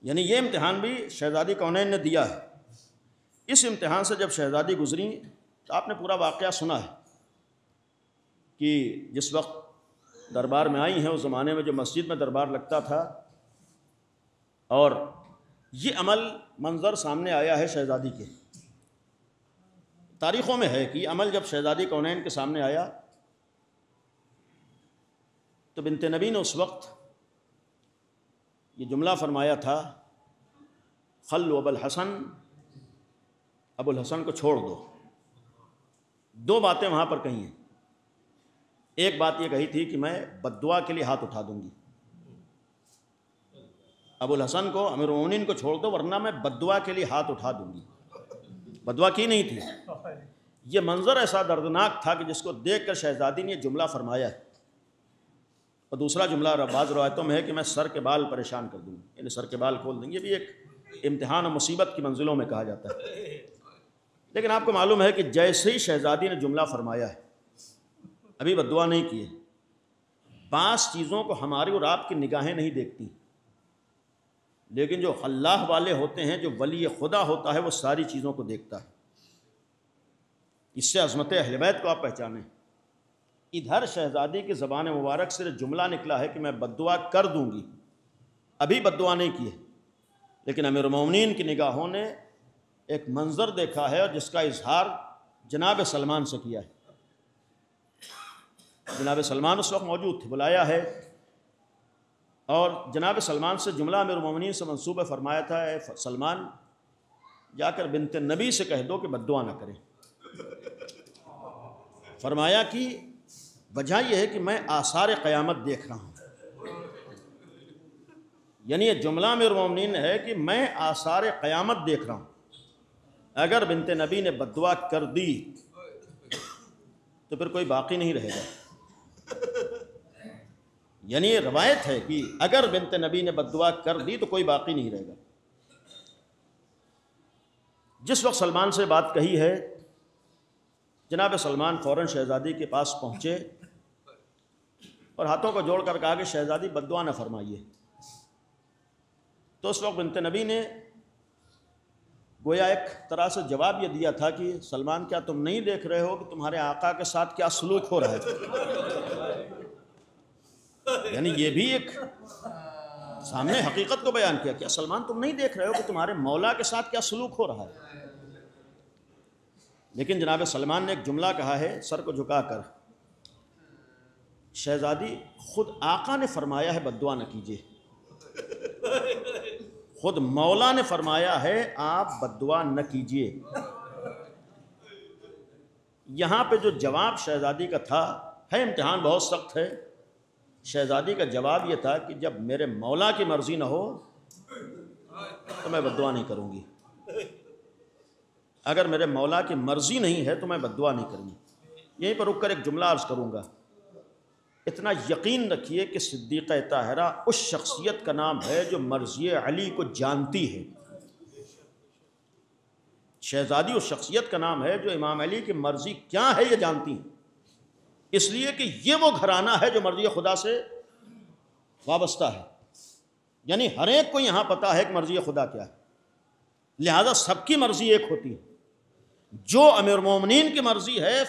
یعنی یہ امتحان بھی شہزادی کونین نے دیا ہے۔ اس امتحان سے جب شہزادی گزری تو آپ نے پورا واقعہ سنا ہے کہ جس وقت دربار میں آئی ہیں، اس زمانے میں جو مسجد میں دربار لگتا تھا، اور یہ عمل منظر سامنے آیا ہے شہزادی کے، تاریخوں میں ہے کہ یہ عمل جب شہزادی کونین کے سامنے آیا تو بنت نبی نے اس وقت یہ جملہ فرمایا تھا، خلوا ابا الحسن، ابو الحسن کو چھوڑ دو۔ دو باتیں وہاں پر کہی ہیں۔ ایک بات یہ کہی تھی کہ میں بد دعا کے لیے ہاتھ اٹھا دوں گی، ابو الحسن کو، امیر المومنین کو چھوڑ دو ورنہ میں بد دعا کے لیے ہاتھ اٹھا دوں گی۔ بد دعا کی نہیں تھی۔ یہ منظر ایسا دردناک تھا کہ جس کو دیکھ کر شہزادی نے یہ جملہ فرمایا ہے۔ اور دوسرا جملہ بعض روایتوں میں ہے کہ میں سر کے بال پریشان کر دوں گی، یعنی سر کے بال کھول دیں گے۔ یہ بھی ایک امتحان و مصیبت کی منزلوں میں کہا جاتا ہے۔ لیکن آپ کو معلوم ہے کہ جیسے ہی شہزادی نے جملہ فرمایا ہے، ابھی بد دعا نہیں کیے، بعض چیزوں کو ہماری اور آپ کی نگاہیں نہیں دیکھتی، لیکن جو اللہ والے ہوتے ہیں، جو ولی خدا ہوتا ہے، وہ ساری چیزوں کو دیکھتا ہے۔ اس سے عظمت اہل بیت کو آپ پہچانیں۔ ادھر شہزادی کی زبان مبارک سے جملہ نکلا ہے کہ میں بد دعا کر دوں گی، ابھی بد دعا نہیں کی ہے، لیکن امیر المومنین کی نگاہوں نے ایک منظر دیکھا ہے اور جس کا اظہار جناب سلمان سے کیا ہے۔ جناب سلمان اس وقت موجود تھے، بلایا ہے، اور جناب سلمان سے جملہ امیر المومنین سے منسوب فرمایا تھا، اے سلمان جا کر بنت نبی سے کہہ دو کہ بد دعا نہ کریں۔ فرمایا کہ وجہ یہ ہے کہ میں آثار قیامت دیکھ رہا ہوں، یعنی یہ جملہ امیر المومنین ہے کہ میں آثار قیامت دیکھ رہا ہوں۔ اگر بنت نبی نے بد دعا کر دی تو پھر کوئی باقی نہیں رہے گا۔ یعنی یہ روایت ہے کہ اگر بنت نبی نے بد دعا کر دی تو کوئی باقی نہیں رہے گا۔ جس وقت سلمان سے بات کہی ہے، جناب سلمان فوراً شہزادی کے پاس پہنچے اور ہاتھوں کو جوڑ کر کہا کہ شہزادی بد دعا نہ فرمائیے۔ تو اس وقت بنت نبی نے گویا ایک طرح سے جواب یہ دیا تھا کہ سلمان کیا تم نہیں دیکھ رہے ہو کہ تمہارے آقا کے ساتھ کیا سلوک ہو رہا ہے؟ یعنی یہ بھی ایک سامنے حقیقت کو بیان کیا، کیا سلمان تم نہیں دیکھ رہے ہو کہ تمہارے مولا کے ساتھ کیا سلوک ہو رہا ہے؟ لیکن جناب سلمان نے ایک جملہ کہا ہے سر کو جھکا کر، شہزادی خود آقا نے فرمایا ہے بد دعا نہ کیجیے، خود مولا نے فرمایا ہے آپ بد دعا نہ کیجیے۔ یہاں پہ جو جواب شہزادی کا تھا، ہے امتحان بہت سخت ہے، شہزادی کا جواب یہ تھا کہ جب میرے مولا کی مرضی نہ ہو تو میں بد دعا نہیں کروں گی، اگر میرے مولا کی مرضی نہیں ہے تو میں بد دعا نہیں کروں گی۔ یہیں پر رک کر ایک جملہ عرض کروں گا، اتنا یقین رکھیے کہ صدیقہ طاہرہ اس شخصیت کا نام ہے جو مرضی علی کو جانتی ہے۔ شہزادی اس شخصیت کا نام ہے جو امام علی کی مرضی کیا ہے یہ جانتی ہیں، اس لیے کہ یہ وہ گھرانہ ہے جو مرضی خدا سے وابستہ ہے، یعنی ہر ایک کو یہاں پتہ ہے کہ مرضی خدا کیا ہے، لہذا سب کی مرضی ایک ہوتی ہے۔ جو امیر المومنین کی مرضی ہے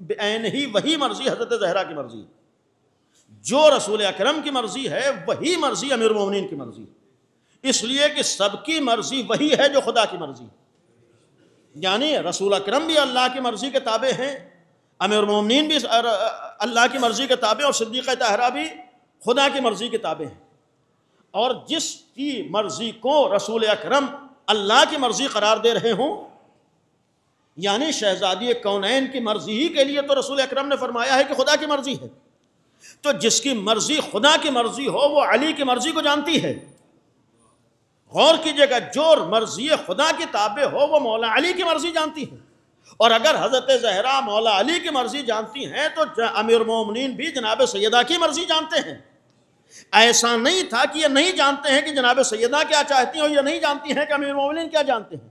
بعین ہی وہی مرضی حضرت زہرا کی مرضی ہے، جو رسول اکرم کی مرضی ہے وہی مرضی امیر المومنین کی مرضی، اس لیے کہ سب کی مرضی وہی ہے جو خدا کی مرضی، یعنی رسول اکرم بھی اللہ کی مرضی کے تابع ہیں، امیر المومنین بھی اللہ کی مرضی کے تابع، اور صدیقہ طاہرہ بھی خدا کی مرضی کے تابع ہیں۔ اور جس کی مرضی کو رسول اکرم اللہ کی مرضی قرار دے رہے ہوں، یعنی شہزادی کونین کی مرضی ہی کے لیے تو رسول اکرم نے فرمایا ہے کہ خدا کی مرضی ہے، تو جس کی مرضی خدا کی مرضی ہو وہ علی کی مرضی کو جانتی ہے۔ غور کیجئے گا، جو مرضی خدا کی تابع ہو وہ مولا علی کی مرضی جانتی ہے، اور اگر حضرت زہرا مولا علی کی مرضی جانتی ہیں تو امیر المومنین بھی جناب سیدہ کی مرضی جانتے ہیں۔ ایسا نہیں تھا کہ یہ نہیں جانتے ہیں کہ جناب سیدہ کیا چاہتی ہیں اور یہ نہیں جانتی ہیں کہ امیر المومنین کیا جانتے ہیں۔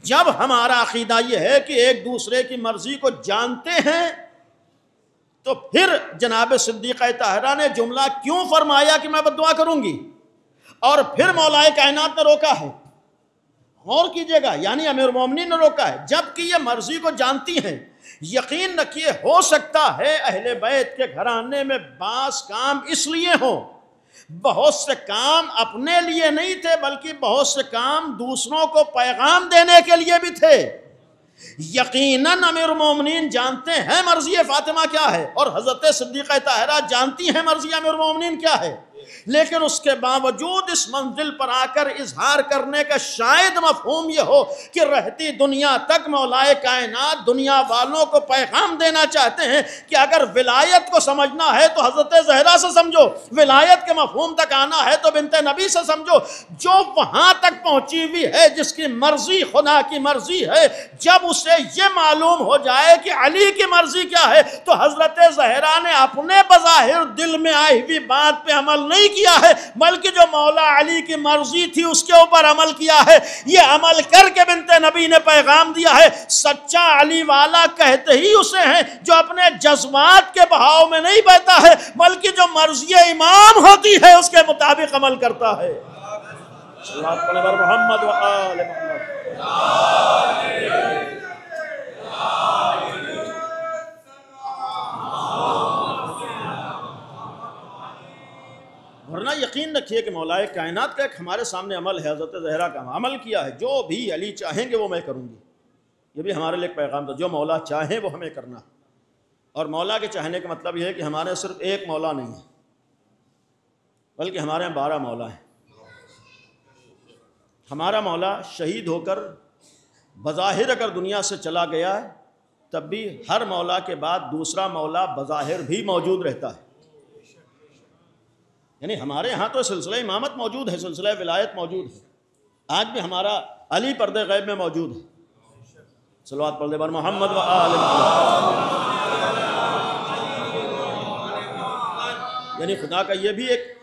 جب ہمارا عقیدہ یہ ہے کہ ایک دوسرے کی مرضی کو جانتے ہیں تو پھر جناب صدیقہ طاہرہ نے جملہ کیوں فرمایا کہ میں بد دعا کروں گی؟ اور پھر مولا کائنات نے روکا ہے. غور کیجئے گا، یعنی امیر المومنین نے روکا ہے جبکہ یہ مرضی کو جانتی ہیں. یقین رکھیے ہو سکتا ہے اہل بیت کے گھرانے میں بعض کام اس لیے ہوں، بہت سے کام اپنے لیے نہیں تھے بلکہ بہت سے کام دوسروں کو پیغام دینے کے لیے بھی تھے. یقیناً امیر المومنین جانتے ہیں مرضی فاطمہ کیا ہے، اور حضرت صدیقہ طاہرہ جانتی ہیں مرضی امیر المومنین کیا ہے، لیکن اس کے باوجود اس منزل پر آ کر اظہار کرنے کا شاید مفہوم یہ ہو کہ رہتی دنیا تک مولا کائنات دنیا والوں کو پیغام دینا چاہتے ہیں کہ اگر ولایت کو سمجھنا ہے تو حضرت زہرا سے سمجھو، ولایت کے مفہوم تک آنا ہے تو بنت نبی سے سمجھو، جو وہاں تک پہنچی ہوئی ہے جس کی مرضی خدا کی مرضی ہے. جب اسے یہ معلوم ہو جائے کہ علی کی مرضی کیا ہے تو حضرت زہرا نے اپنے بظاہر دل میں آئی ہوئی بات پہ عمل نہیں کیا ہے بلکہ جو مولا علی کی مرضی تھی اس کے اوپر عمل کیا ہے. یہ عمل کر کے بنت نبی نے پیغام دیا ہے. سچا علی والا کہتے ہی اسے ہیں جو اپنے جذبات کے بہاؤ میں نہیں بہتا ہے بلکہ جو مرضی امام ہوتی ہے اس کے مطابق عمل کرتا ہے. صلی اللہ علیہ محمد و آل محمد. ورنہ یقین رکھیے کہ مولا کائنات کا ایک ہمارے سامنے عمل ہے، حضرت زہرا کا عمل کیا ہے، جو بھی علی چاہیں گے وہ میں کروں گی. یہ بھی ہمارے لیے ایک پیغام تھا، جو مولا چاہیں وہ ہمیں کرنا. اور مولا کے چاہنے کا مطلب یہ ہے کہ ہمارے صرف ایک مولا نہیں ہے بلکہ ہمارے یہاں 12 مولا ہیں. ہمارا مولا شہید ہو کر بظاہر اگر دنیا سے چلا گیا ہے تب بھی ہر مولا کے بعد دوسرا مولا بظاہر بھی موجود رہتا ہے. یعنی ہمارے ہاں تو سلسلہ امامت موجود ہے، سلسلہ ولایت موجود ہے. آج بھی ہمارا علی پردے غیب میں موجود ہے. صلوات پڑھ دے بر محمد و آل محمد. یعنی خدا کا یہ بھی ایک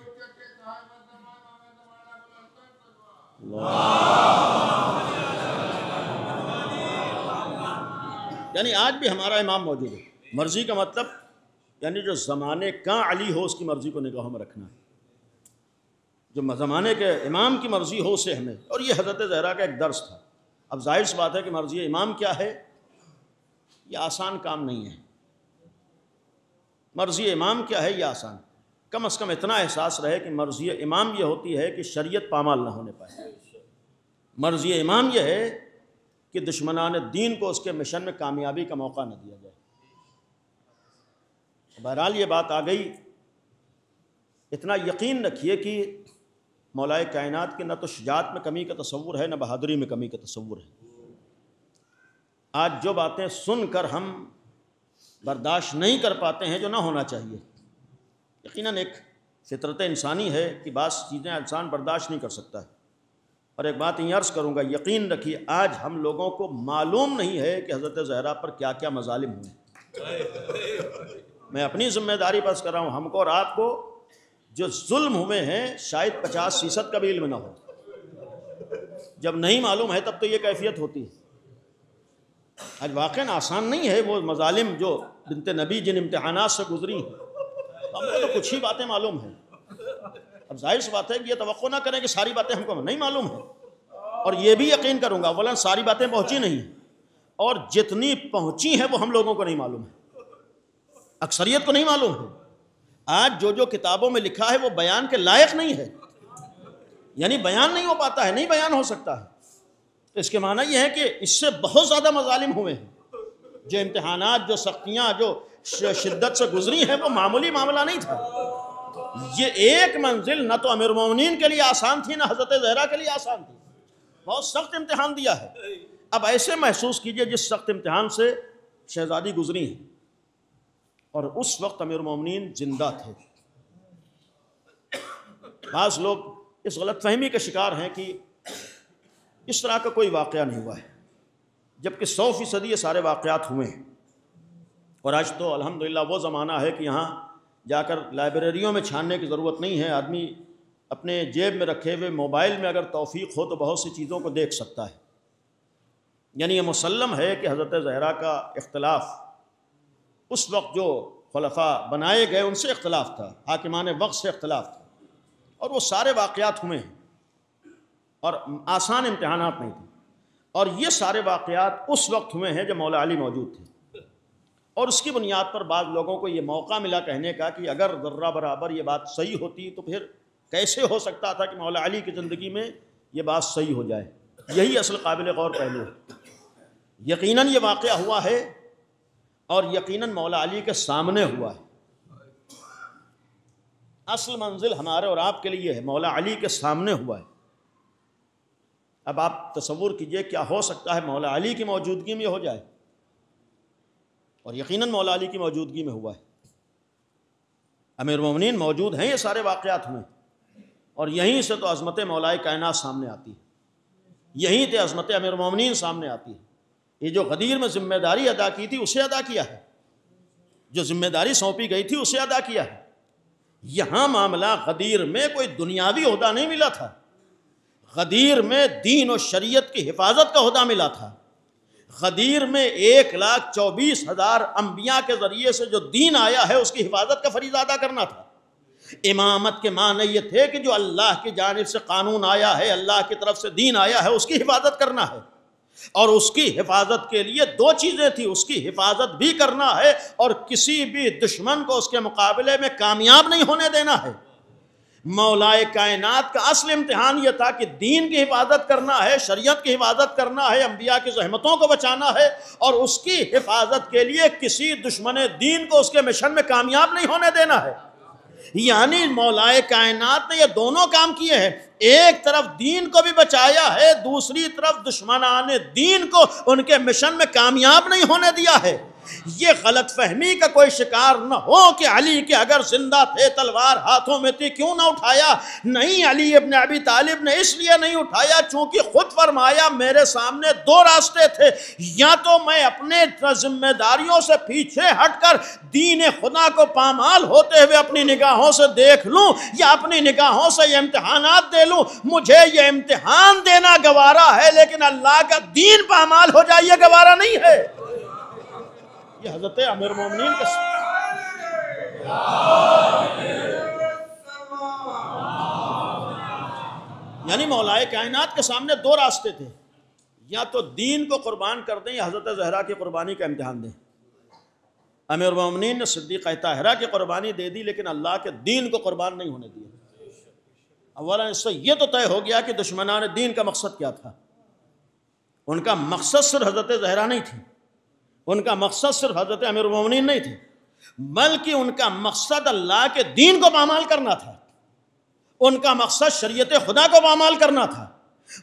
یعنی آج بھی ہمارا امام موجود ہے. مرضی کا مطلب یعنی جو زمانے کا علی ہو اس کی مرضی کو نگاہوں میں رکھنا ہے، جو زمانے کے امام کی مرضی ہو اسے ہمیں. اور یہ حضرت زہرا کا ایک درس تھا. اب ظاہر سی بات ہے کہ مرضی امام کیا ہے یہ آسان کام نہیں ہے. مرضی امام کیا ہے یہ آسان، کم از کم اتنا احساس رہے کہ مرضی امام یہ ہوتی ہے کہ شریعت پامال نہ ہونے پائے. مرضی امام یہ ہے کہ دشمنان دین کو اس کے مشن میں کامیابی کا موقع نہ دیا جائے. بہرحال یہ بات آ گئی. اتنا یقین رکھیے کہ مولا کائنات کے نہ تو شجاعت میں کمی کا تصور ہے نہ بہادری میں کمی کا تصور ہے. آج جو باتیں سن کر ہم برداشت نہیں کر پاتے ہیں جو نہ ہونا چاہیے، یقیناً ایک فطرت انسانی ہے کہ بعض چیزیں انسان برداشت نہیں کر سکتا ہے. اور ایک بات یہ عرض کروں گا، یقین رکھیے آج ہم لوگوں کو معلوم نہیں ہے کہ حضرت زہرا پر کیا کیا مظالم ہوئے. میں اپنی ذمہ داری پر کر رہا ہوں، ہم کو اور آپ کو جو ظلم ہوئے ہیں شاید 50% کا بھی علم نہ ہو. جب نہیں معلوم ہے تب تو یہ کیفیت ہوتی ہے. آج واقعاً آسان نہیں ہے وہ مظالم جو بنت نبی جن امتحانات سے گزری ہیں. ہم کو تو کچھ ہی باتیں معلوم ہیں. اب ظاہر سی بات ہے کہ یہ توقع نہ کریں کہ ساری باتیں ہم کو نہیں معلوم ہیں. اور یہ بھی یقین کروں گا اولا ساری باتیں پہنچی نہیں ہیں، اور جتنی پہنچی ہیں وہ ہم لوگوں کو نہیں معلوم ہے، اکثریت کو نہیں معلوم ہے. آج جو جو کتابوں میں لکھا ہے وہ بیان کے لائق نہیں ہے، یعنی بیان نہیں ہو پاتا ہے، نہیں بیان ہو سکتا ہے. تو اس کے معنی یہ ہے کہ اس سے بہت زیادہ مظالم ہوئے ہیں. جو امتحانات، جو سختیاں، جو شدت سے گزری ہیں وہ معمولی معاملہ نہیں تھا. یہ ایک منزل نہ تو امیر المومنین کے لیے آسان تھی نہ حضرت زہرا کے لیے آسان تھی. بہت سخت امتحان دیا ہے. اب ایسے محسوس کیجئے جس سخت امتحان سے شہزادی گزری ہیں اور اس وقت امیر المومنین زندہ تھے. بعض لوگ اس غلط فہمی کا شکار ہیں کہ اس طرح کا کوئی واقعہ نہیں ہوا ہے، جبکہ 100% یہ سارے واقعات ہوئے ہیں. اور آج تو الحمدللہ وہ زمانہ ہے کہ یہاں جا کر لائبریریوں میں چھاننے کی ضرورت نہیں ہے. آدمی اپنے جیب میں رکھے ہوئے موبائل میں اگر توفیق ہو تو بہت سی چیزوں کو دیکھ سکتا ہے. یعنی یہ مسلم ہے کہ حضرت زہرا کا اختلاف اس وقت جو خلفاء بنائے گئے ان سے اختلاف تھا، حاکمان وقت سے اختلاف تھا. اور وہ سارے واقعات ہوئے ہیں اور آسان امتحانات نہیں تھے، اور یہ سارے واقعات اس وقت ہوئے ہیں جب مولا علی موجود تھے، اور اس کی بنیاد پر بعض لوگوں کو یہ موقع ملا کہنے کا کہ اگر ذرہ برابر یہ بات صحیح ہوتی تو پھر کیسے ہو سکتا تھا کہ مولا علی کی زندگی میں یہ بات صحیح ہو جائے۔ یہی اصل قابل غور پہلو ہے۔ یقیناً یہ واقعہ ہوا ہے اور یقیناً مولا علی کے سامنے ہوا ہے۔ اصل منزل ہمارے اور آپ کے لیے ہے، مولا علی کے سامنے ہوا ہے۔ اب آپ تصور کیجئے کیا ہو سکتا ہے مولا علی کی موجودگی میں ہو جائے، اور یقیناً مولا علی کی موجودگی میں ہوا ہے۔ امیر المومنین موجود ہیں، یہ سارے واقعات ہوئے، اور یہیں سے تو عظمت مولا کائنات سامنے آتی ہے، یہیں سے عظمت امیر المومنین سامنے آتی ہے۔ یہ جو غدیر میں ذمہ داری ادا کی تھی اسے ادا کیا ہے، جو ذمہ داری سونپی گئی تھی اسے ادا کیا ہے۔ یہاں معاملہ غدیر میں کوئی دنیاوی عہدہ نہیں ملا تھا، غدیر میں دین و شریعت کی حفاظت کا عہدہ ملا تھا۔ غدیر میں 1,24,000 انبیاء کے ذریعے سے جو دین آیا ہے اس کی حفاظت کا فریضہ ادا کرنا تھا۔ امامت کے معنی یہ تھے کہ جو اللہ کی جانب سے قانون آیا ہے، اللہ کی طرف سے دین آیا ہے، اس کی حفاظت کرنا ہے، اور اس کی حفاظت کے لیے دو چیزیں تھیں، اس کی حفاظت بھی کرنا ہے اور کسی بھی دشمن کو اس کے مقابلے میں کامیاب نہیں ہونے دینا ہے۔ مولا کائنات کا اصل امتحان یہ تھا کہ دین کی حفاظت کرنا ہے، شریعت کی حفاظت کرنا ہے، انبیاء کی زحمتوں کو بچانا ہے، اور اس کی حفاظت کے لیے کسی دشمن دین کو اس کے مشن میں کامیاب نہیں ہونے دینا ہے۔ یعنی مولا کائنات نے یہ دونوں کام کیے ہیں، ایک طرف دین کو بھی بچایا ہے، دوسری طرف دشمنان دین کو ان کے مشن میں کامیاب نہیں ہونے دیا ہے۔ یہ غلط فہمی کا کوئی شکار نہ ہو کہ علی کے اگر زندہ تھے تلوار ہاتھوں میں تھی کیوں نہ اٹھایا، نہیں، علی ابن ابی طالب نے اس لیے نہیں اٹھایا چونکہ خود فرمایا میرے سامنے دو راستے تھے، یا تو میں اپنے ذمہ داریوں سے پیچھے ہٹ کر دین خدا کو پامال ہوتے ہوئے اپنی نگاہوں سے دیکھ لوں، یا اپنی نگاہوں سے یہ امتحانات دے لوں۔ مجھے یہ امتحان دینا گوارا ہے لیکن اللہ کا دین پامال ہو جائے یہ گوارا نہیں ہے۔ یہ حضرت امیر المومنین کے یعنی مولا کائنات کے سامنے دو راستے تھے، یا تو دین کو قربان کر دیں یا حضرت زہرا کی قربانی کا امتحان دیں۔ امیر المومنین نے صدیقہ طاہرہ کی قربانی دے دی لیکن اللہ کے دین کو قربان نہیں ہونے دیا۔ اولا اس سے یہ تو طے ہو گیا کہ دشمنان دین کا مقصد کیا تھا۔ ان کا مقصد صرف حضرت زہرا نہیں تھی، ان کا مقصد صرف حضرت امیر المومنین نہیں تھے، بلکہ ان کا مقصد اللہ کے دین کو پامال کرنا تھا، ان کا مقصد شریعت خدا کو پامال کرنا تھا۔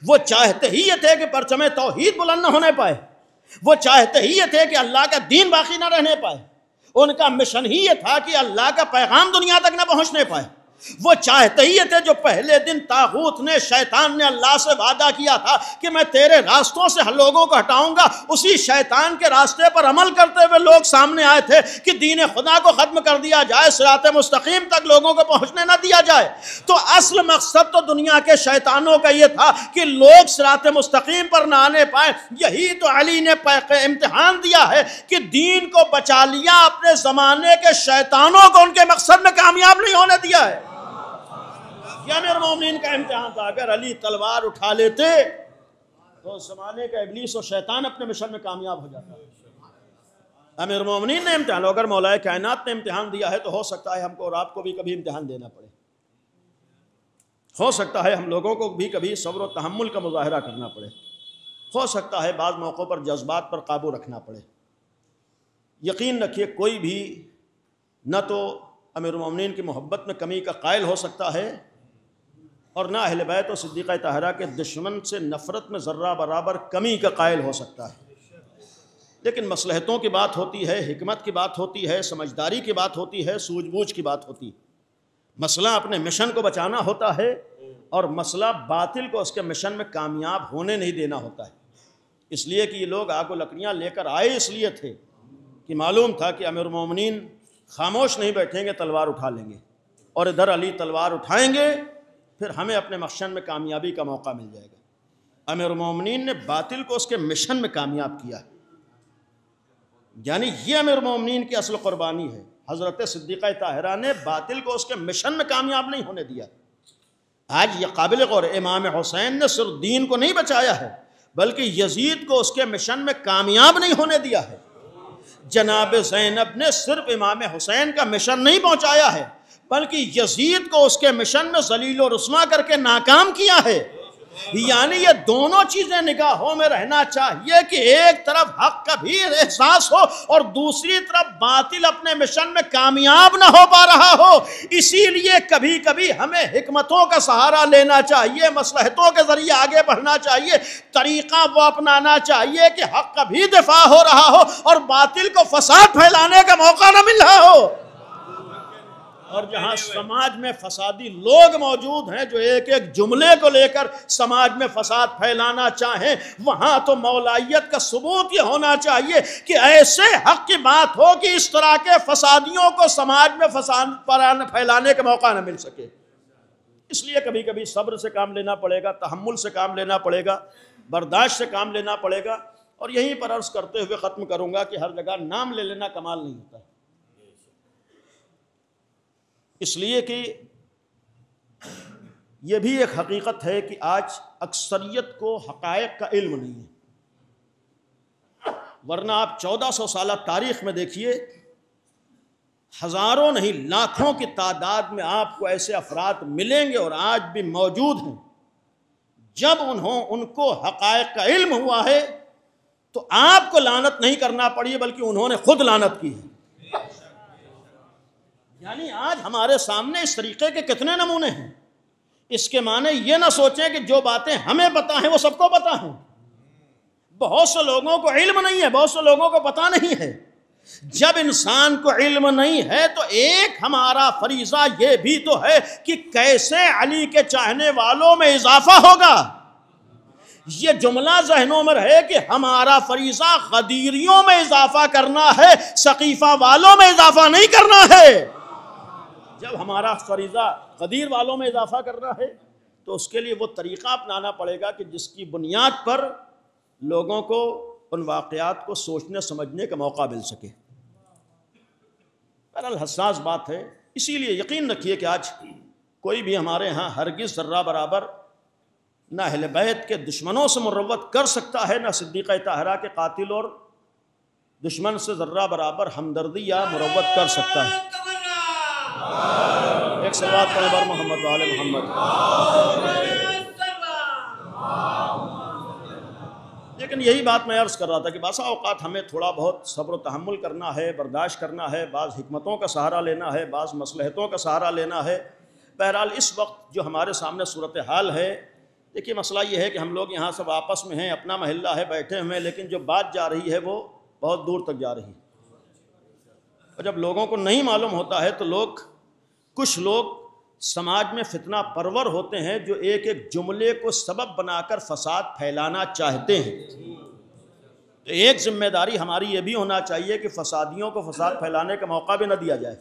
وہ چاہتے ہی یہ تھے کہ پرچم توحید بلند نہ ہونے پائے، وہ چاہتے ہی یہ تھے کہ اللہ کا دین باقی نہ رہنے پائے، ان کا مشن ہی یہ تھا کہ اللہ کا پیغام دنیا تک نہ پہنچنے پائے۔ وہ چاہتے ہی یہ تھے، جو پہلے دن طاغوت نے، شیطان نے اللہ سے وعدہ کیا تھا کہ میں تیرے راستوں سے لوگوں کو ہٹاؤں گا، اسی شیطان کے راستے پر عمل کرتے ہوئے لوگ سامنے آئے تھے کہ دین خدا کو ختم کر دیا جائے، صراط مستقیم تک لوگوں کو پہنچنے نہ دیا جائے۔ تو اصل مقصد تو دنیا کے شیطانوں کا یہ تھا کہ لوگ صراط مستقیم پر نہ آنے پائے۔ یہی تو علی نے امتحان دیا ہے کہ دین کو بچا لیا، اپنے زمانے کے شیطانوں کو ان کے مقصد میں کامیاب نہیں ہونے دیا ہے۔ یہ امیر المومنین کا امتحان تھا۔ اگر علی تلوار اٹھا لیتے تو زمانے کا ابلیس اور شیطان اپنے مشن میں کامیاب ہو جاتا۔ امیر المومنین نے امتحان، اگر مولا کائنات نے امتحان دیا ہے تو ہو سکتا ہے ہم کو اور آپ کو بھی کبھی امتحان دینا پڑے، ہو سکتا ہے ہم لوگوں کو بھی کبھی صبر و تحمل کا مظاہرہ کرنا پڑے، ہو سکتا ہے بعض موقعوں پر جذبات پر قابو رکھنا پڑے۔ یقین رکھیے کوئی بھی نہ تو امیر المومنین کی محبت میں کمی کا قائل ہو سکتا ہے اور نہ اہل بیت و صدیقہ طاہرہ کے دشمن سے نفرت میں ذرہ برابر کمی کا قائل ہو سکتا ہے۔ لیکن مصلحتوں کی بات ہوتی ہے، حکمت کی بات ہوتی ہے، سمجھداری کی بات ہوتی ہے، سوجھ بوجھ کی بات ہوتی ہے۔ مسئلہ اپنے مشن کو بچانا ہوتا ہے اور مسئلہ باطل کو اس کے مشن میں کامیاب ہونے نہیں دینا ہوتا ہے۔ اس لیے کہ یہ لوگ آگ و لکڑیاں لے کر آئے اس لیے تھے کہ معلوم تھا کہ امیر المومنین خاموش نہیں بیٹھیں گے، تلوار اٹھا لیں گے، اور ادھر علی تلوار اٹھائیں گے، پھر ہمیں اپنے مشن میں کامیابی کا موقع مل جائے گا۔ امیر المومنین نے باطل کو اس کے مشن میں کامیاب کیا، یعنی یہ امیر المومنین کی اصل قربانی ہے۔ حضرت صدیقہ طاہرہ نے باطل کو اس کے مشن میں کامیاب نہیں ہونے دیا۔ آج یہ قابل غور ہے، امام حسین نے صرف دین کو نہیں بچایا ہے بلکہ یزید کو اس کے مشن میں کامیاب نہیں ہونے دیا ہے۔ جناب زینب نے صرف امام حسین کا مشن نہیں پہنچایا ہے بلکہ یزید کو اس کے مشن میں ذلیل و رسوا کر کے ناکام کیا ہے۔ یعنی یہ دونوں چیزیں نگاہوں میں رہنا چاہیے کہ ایک طرف حق کا بھی احساس ہو اور دوسری طرف باطل اپنے مشن میں کامیاب نہ ہو پا رہا ہو۔ اسی لیے کبھی کبھی ہمیں حکمتوں کا سہارا لینا چاہیے، مصلحتوں کے ذریعے آگے بڑھنا چاہیے، طریقہ وہ اپنانا چاہیے کہ حق کا بھی دفاع ہو رہا ہو اور باطل کو فساد پھیلانے کا موقع نہ مل رہا ہو۔ اور جہاں سماج میں فسادی لوگ موجود ہیں جو ایک ایک جملے کو لے کر سماج میں فساد پھیلانا چاہیں، وہاں تو مولائیت کا ثبوت یہ ہونا چاہیے کہ ایسے حق کی بات ہو کہ اس طرح کے فسادیوں کو سماج میں فساد پھیلانے کا موقع نہ مل سکے۔ اس لیے کبھی کبھی صبر سے کام لینا پڑے گا، تحمل سے کام لینا پڑے گا، برداشت سے کام لینا پڑے گا۔ اور یہیں پر عرض کرتے ہوئے ختم کروں گا کہ ہر جگہ نام لے لینا کمال نہیں ہوتا ہے، اس لیے کہ یہ بھی ایک حقیقت ہے کہ آج اکثریت کو حقائق کا علم نہیں ہے، ورنہ آپ 1400 سالہ تاریخ میں دیکھیے، ہزاروں نہیں لاکھوں کی تعداد میں آپ کو ایسے افراد ملیں گے اور آج بھی موجود ہیں، جب ان کو حقائق کا علم ہوا ہے تو آپ کو لعنت نہیں کرنا پڑی بلکہ انہوں نے خود لعنت کی ہے۔ یعنی آج ہمارے سامنے اس طریقے کے کتنے نمونے ہیں۔ اس کے معنی یہ نہ سوچیں کہ جو باتیں ہمیں پتہ ہیں وہ سب کو پتہ ہیں۔ بہت سے لوگوں کو علم نہیں ہے، بہت سے لوگوں کو پتہ نہیں ہے۔ جب انسان کو علم نہیں ہے تو ایک ہمارا فریضہ یہ بھی تو ہے کہ کیسے علی کے چاہنے والوں میں اضافہ ہوگا۔ یہ جملہ ذہنوں میں رہے کہ ہمارا فریضہ غدیریوں میں اضافہ کرنا ہے، سقیفہ والوں میں اضافہ نہیں کرنا ہے۔ جب ہمارا فریضہ غدیر والوں میں اضافہ کرنا ہے تو اس کے لیے وہ طریقہ اپنانا پڑے گا کہ جس کی بنیاد پر لوگوں کو ان واقعات کو سوچنے سمجھنے کا موقع مل سکے۔ بہرحال حساس بات ہے، اسی لیے یقین رکھیے کہ آج کوئی بھی ہمارے ہاں ہرگز ذرہ برابر نہ اہل بیت کے دشمنوں سے مروت کر سکتا ہے، نہ صدیقہ طاہرہ کے قاتل اور دشمن سے ذرہ برابر ہمدردی یا مروت کر سکتا ہے۔ ایک صلوات پڑھیں بر محمد و آل محمد۔ لیکن یہی بات میں عرض کر رہا تھا کہ بعض اوقات ہمیں تھوڑا بہت صبر و تحمل کرنا ہے، برداشت کرنا ہے، بعض حکمتوں کا سہارا لینا ہے، بعض مصلحتوں کا سہارا لینا ہے۔ بہرحال اس وقت جو ہمارے سامنے صورتحال ہے، دیکھیے مسئلہ یہ ہے کہ ہم لوگ یہاں سب آپس میں ہیں، اپنا محلہ ہے، بیٹھے ہوئے ہیں، لیکن جو بات جا رہی ہے وہ بہت دور تک جا رہی ہے۔ اور جب لوگوں کو نہیں معلوم ہوتا ہے تو کچھ لوگ سماج میں فتنہ پرور ہوتے ہیں جو ایک ایک جملے کو سبب بنا کر فساد پھیلانا چاہتے ہیں۔ تو ایک ذمہ داری ہماری یہ بھی ہونا چاہیے کہ فسادیوں کو فساد پھیلانے کا موقع بھی نہ دیا جائے۔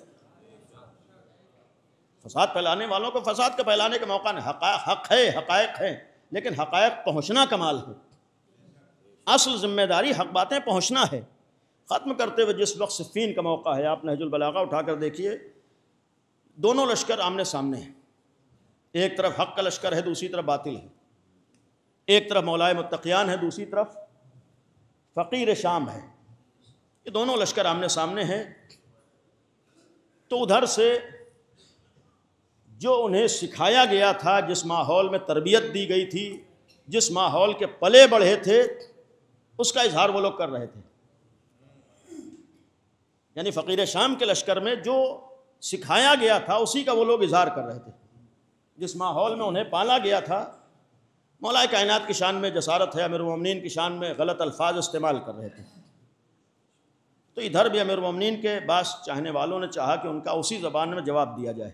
فساد پھیلانے والوں کو فساد کا پھیلانے کا موقع نہیں، حق ہے، حقائق ہیں، لیکن حقائق پہنچنا کمال ہے۔ اصل ذمہ داری حق باتیں پہنچنا ہے۔ ختم کرتے ہوئے جس وقت صفین کا موقع ہے، آپ نہج البلاغہ اٹھا کر دیکھیے، دونوں لشکر آمنے سامنے ہیں، ایک طرف حق کا لشکر ہے، دوسری طرف باطل ہے، ایک طرف مولائے متقیان ہے، دوسری طرف فقیر شام ہے۔ یہ دونوں لشکر آمنے سامنے ہیں۔ تو ادھر سے جو انہیں سکھایا گیا تھا، جس ماحول میں تربیت دی گئی تھی، جس ماحول کے پلے بڑھے تھے، اس کا اظہار وہ لوگ کر رہے تھے۔ یعنی فقیر شام کے لشکر میں جو سکھایا گیا تھا اسی کا وہ لوگ اظہار کر رہے تھے۔ جس ماحول میں انہیں پالا گیا تھا، مولا کائنات کی شان میں جسارت ہے، امیر المومنین کی شان میں غلط الفاظ استعمال کر رہے تھے۔ تو ادھر بھی امیر المومنین کے بعض چاہنے والوں نے چاہا کہ ان کا اسی زبان میں جواب دیا جائے۔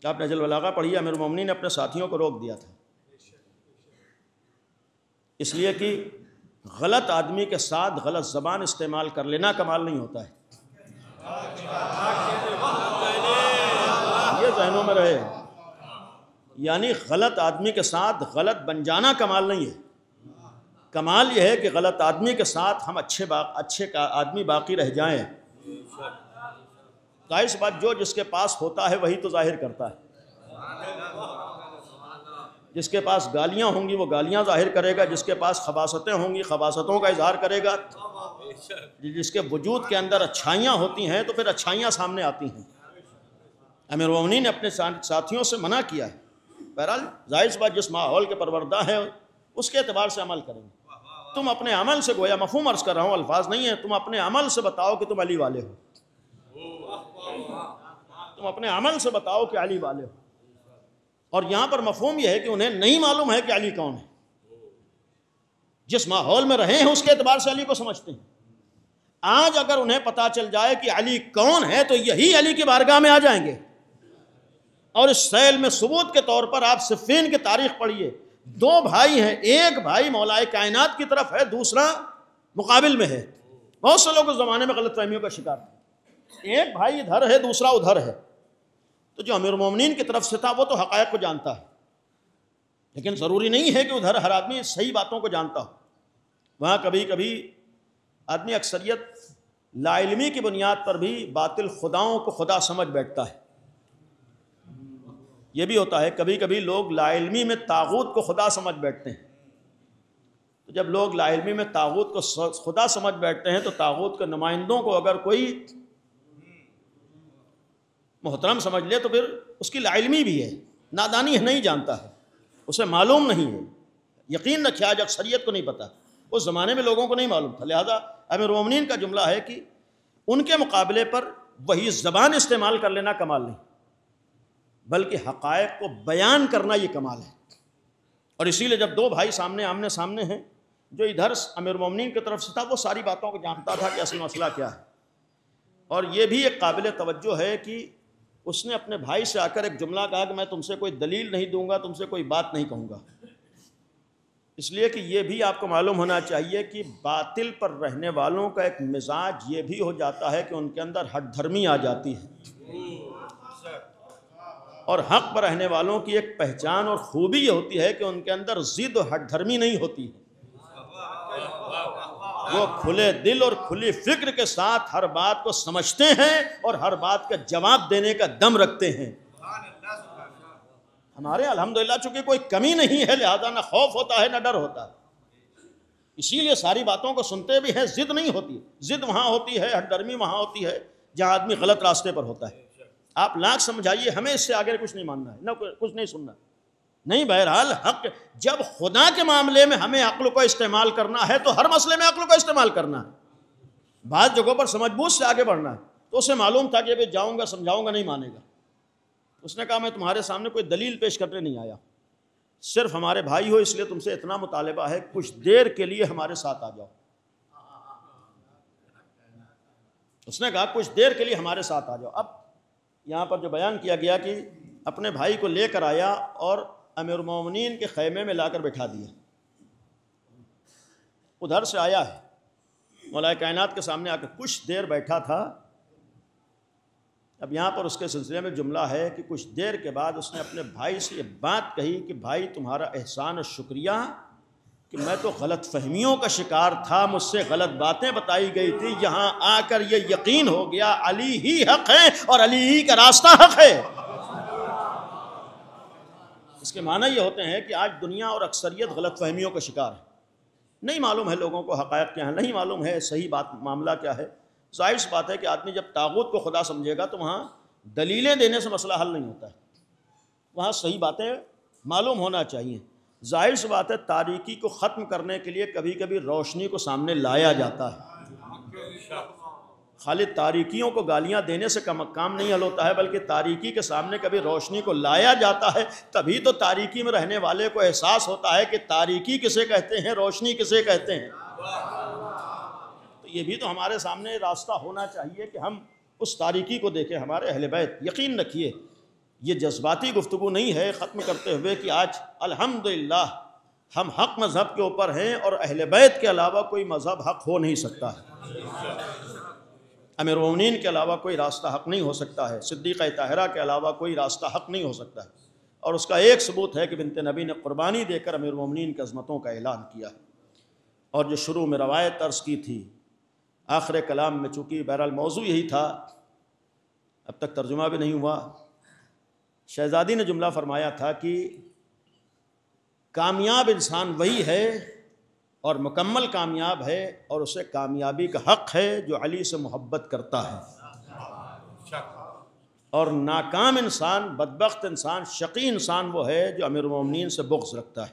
آپ نہج البلاغہ پڑھیے، امیر المومنین نے اپنے ساتھیوں کو روک دیا تھا، اس لیے کہ غلط آدمی کے ساتھ غلط زبان استعمال کر لینا کمال نہیں ہوتا ہے۔ یہ ذہنوں میں رہے، یعنی غلط آدمی کے ساتھ غلط بن جانا کمال نہیں ہے۔ کمال یہ ہے کہ غلط آدمی کے ساتھ ہم اچھے کا آدمی باقی رہ جائیں۔ ظاہر سی بات جو جس کے پاس ہوتا ہے وہی تو ظاہر کرتا ہے۔ جس کے پاس گالیاں ہوں گی وہ گالیاں ظاہر کرے گا، جس کے پاس خباثتیں ہوں گی خباثتوں کا اظہار کرے گا، جس کے وجود کے اندر اچھائیاں ہوتی ہیں تو پھر اچھائیاں سامنے آتی ہیں۔ امیر المومنین نے اپنے ساتھیوں سے منع کیا ہے، بہرحال ظاہر سی بات جس ماحول کے پروردہ ہیں اس کے اعتبار سے عمل کریں گے۔ تم اپنے عمل سے، گویا مفہوم عرض کر رہا ہوں، الفاظ نہیں ہیں، تم اپنے عمل سے بتاؤ کہ تم علی والے ہو، تم اپنے عمل سے بتاؤ کہ علی والے ہو۔ اور یہاں پر مفہوم یہ ہے کہ انہیں نہیں معلوم ہے کہ علی کون ہے، جس ماحول میں رہے ہیں اس کے اعتبار سے علی کو سمجھتے ہیں۔ آج اگر انہیں پتا چل جائے کہ علی کون ہے تو یہی علی کی بارگاہ میں آ جائیں گے۔ اور اس سیل میں ثبوت کے طور پر آپ صفین کی تاریخ پڑھیے، دو بھائی ہیں، ایک بھائی مولا کائنات کی طرف ہے، دوسرا مقابل میں ہے۔ بہت سے لوگ اس زمانے میں غلط فہمیوں کا شکار تھے، ایک بھائی ادھر ہے دوسرا ادھر ہے، تو جو امیر المومنین کی طرف سے تھا وہ تو حقائق کو جانتا ہے، لیکن ضروری نہیں ہے کہ ادھر ہر آدمی صحیح باتوں کو جانتا ہو۔ وہاں کبھی کبھی آدمی اکثریت لا علمی کی بنیاد پر بھی باطل خداؤں کو خدا سمجھ بیٹھتا ہے۔ یہ بھی ہوتا ہے، کبھی کبھی لوگ لا علمی میں طاغوت کو خدا سمجھ بیٹھتے ہیں۔ تو جب لوگ لا علمی میں طاغوت کو خدا سمجھ بیٹھتے ہیں تو طاغوت کے نمائندوں کو اگر کوئی محترم سمجھ لے تو پھر اس کی لا علمی بھی ہے، نادانی ہے، نہیں جانتا ہے، اسے معلوم نہیں ہے۔ یقین رکھیں آج اکثریت کو نہیں پتا، اس زمانے میں لوگوں کو نہیں معلوم تھا، لہذا امیر المومنین کا جملہ ہے کہ ان کے مقابلے پر وہی زبان استعمال کر لینا کمال نہیں، بلکہ حقائق کو بیان کرنا یہ کمال ہے۔ اور اسی لیے جب دو بھائی آمنے سامنے ہیں، جو ادھر امیر المومنین کی طرف سے تھا وہ ساری باتوں کو جانتا تھا کہ اصل مسئلہ کیا ہے۔ اور یہ بھی ایک قابل توجہ ہے کہ اس نے اپنے بھائی سے آ کر ایک جملہ کہا کہ میں تم سے کوئی دلیل نہیں دوں گا، تم سے کوئی بات نہیں کہوں گا، اس لیے کہ یہ بھی آپ کو معلوم ہونا چاہیے کہ باطل پر رہنے والوں کا ایک مزاج یہ بھی ہو جاتا ہے کہ ان کے اندر ہٹ دھرمی آ جاتی ہے، اور حق پر رہنے والوں کی ایک پہچان اور خوبی یہ ہوتی ہے کہ ان کے اندر ضد و ہٹ دھرمی نہیں ہوتی ہے، وہ کھلے دل اور کھلی فکر کے ساتھ ہر بات کو سمجھتے ہیں اور ہر بات کا جواب دینے کا دم رکھتے ہیں۔ ہمارے الحمدللہ چونکہ کوئی کمی نہیں ہے، لہذا نہ خوف ہوتا ہے نہ ڈر ہوتا ہے، اسی لیے ساری باتوں کو سنتے بھی ہیں، ضد نہیں ہوتی، ضد وہاں ہوتی ہے، ہٹ درمی وہاں ہوتی ہے جہاں آدمی غلط راستے پر ہوتا ہے۔ آپ لاکھ سمجھائیے، ہمیں اس سے آگے کچھ نہیں ماننا ہے، نہ کچھ نہیں سننا نہیں۔ بہرحال حق، جب خدا کے معاملے میں ہمیں عقل کو استعمال کرنا ہے تو ہر مسئلے میں عقل کو استعمال کرنا ہے، بعض جگہوں پر سمجھ بوجھ سے آگے بڑھنا ہے۔ تو اسے معلوم تھا کہ ابھی جاؤں گا سمجھاؤں گا نہیں مانے گا، اس نے کہا میں تمہارے سامنے کوئی دلیل پیش کرنے نہیں آیا، صرف ہمارے بھائی ہو اس لیے تم سے اتنا مطالبہ ہے، کچھ دیر کے لیے ہمارے ساتھ آ جاؤ۔ اس نے کہا کچھ دیر کے لیے ہمارے ساتھ آ جاؤ۔ اب یہاں پر جو بیان کیا گیا کہ اپنے بھائی کو لے کر آیا اور امیر المومنین کے خیمے میں لا کر بٹھا دیا، ادھر سے آیا ہے مولا کائنات کے سامنے آ کر کچھ دیر بیٹھا تھا۔ اب یہاں پر اس کے سلسلے میں جملہ ہے کہ کچھ دیر کے بعد اس نے اپنے بھائی سے یہ بات کہی کہ بھائی تمہارا احسان اور شکریہ کہ میں تو غلط فہمیوں کا شکار تھا، مجھ سے غلط باتیں بتائی گئی تھی، یہاں آ کر یہ یقین ہو گیا علی ہی حق ہے اور علی ہی کا راستہ حق ہے۔ اس کے معنی یہ ہوتے ہیں کہ آج دنیا اور اکثریت غلط فہمیوں کا شکار ہے، نہیں معلوم ہے لوگوں کو حقائق کیا ہیں، نہیں معلوم ہے صحیح بات معاملہ کیا ہے۔ ظاہر سی بات ہے کہ آدمی جب طاغوت کو خدا سمجھے گا تو وہاں دلیلیں دینے سے مسئلہ حل نہیں ہوتا ہے، وہاں صحیح باتیں معلوم ہونا چاہیے۔ ظاہر سی بات ہے تاریکی کو ختم کرنے کے لیے کبھی کبھی روشنی کو سامنے لایا جاتا ہے، خالی تاریکیوں کو گالیاں دینے سے کام نہیں حل ہوتا ہے، بلکہ تاریکی کے سامنے کبھی روشنی کو لایا جاتا ہے، تبھی تو تاریکی میں رہنے والے کو احساس ہوتا ہے کہ تاریکی کسے کہتے ہیں، روشنی کسے کہتے ہیں۔ تو یہ بھی تو ہمارے سامنے راستہ ہونا چاہیے کہ ہم اس تاریکی کو دیکھیں۔ ہمارے اہل بیت، یقین رکھیے یہ جذباتی گفتگو نہیں ہے ختم کرتے ہوئے کہ آج الحمدللہ ہم حق مذہب کے اوپر ہیں اور اہل بیت کے علاوہ کوئی مذہب حق ہو نہیں سکتا ہے، امیر المومنین کے علاوہ کوئی راستہ حق نہیں ہو سکتا ہے، صدیقہ طاہرہ کے علاوہ کوئی راستہ حق نہیں ہو سکتا ہے۔ اور اس کا ایک ثبوت ہے کہ بنت نبی نے قربانی دے کر امیر المومنین کی عظمتوں کا اعلان کیا ہے۔ اور جو شروع میں روایت عرض کی تھی، آخر کلام میں چونکہ بہرحال موضوع یہی تھا، اب تک ترجمہ بھی نہیں ہوا، شہزادی نے جملہ فرمایا تھا کہ کامیاب انسان وہی ہے اور مکمل کامیاب ہے اور اسے کامیابی کا حق ہے جو علی سے محبت کرتا ہے، اور ناکام انسان، بدبخت انسان، شقی انسان وہ ہے جو امیر المومنین سے بغض رکھتا ہے،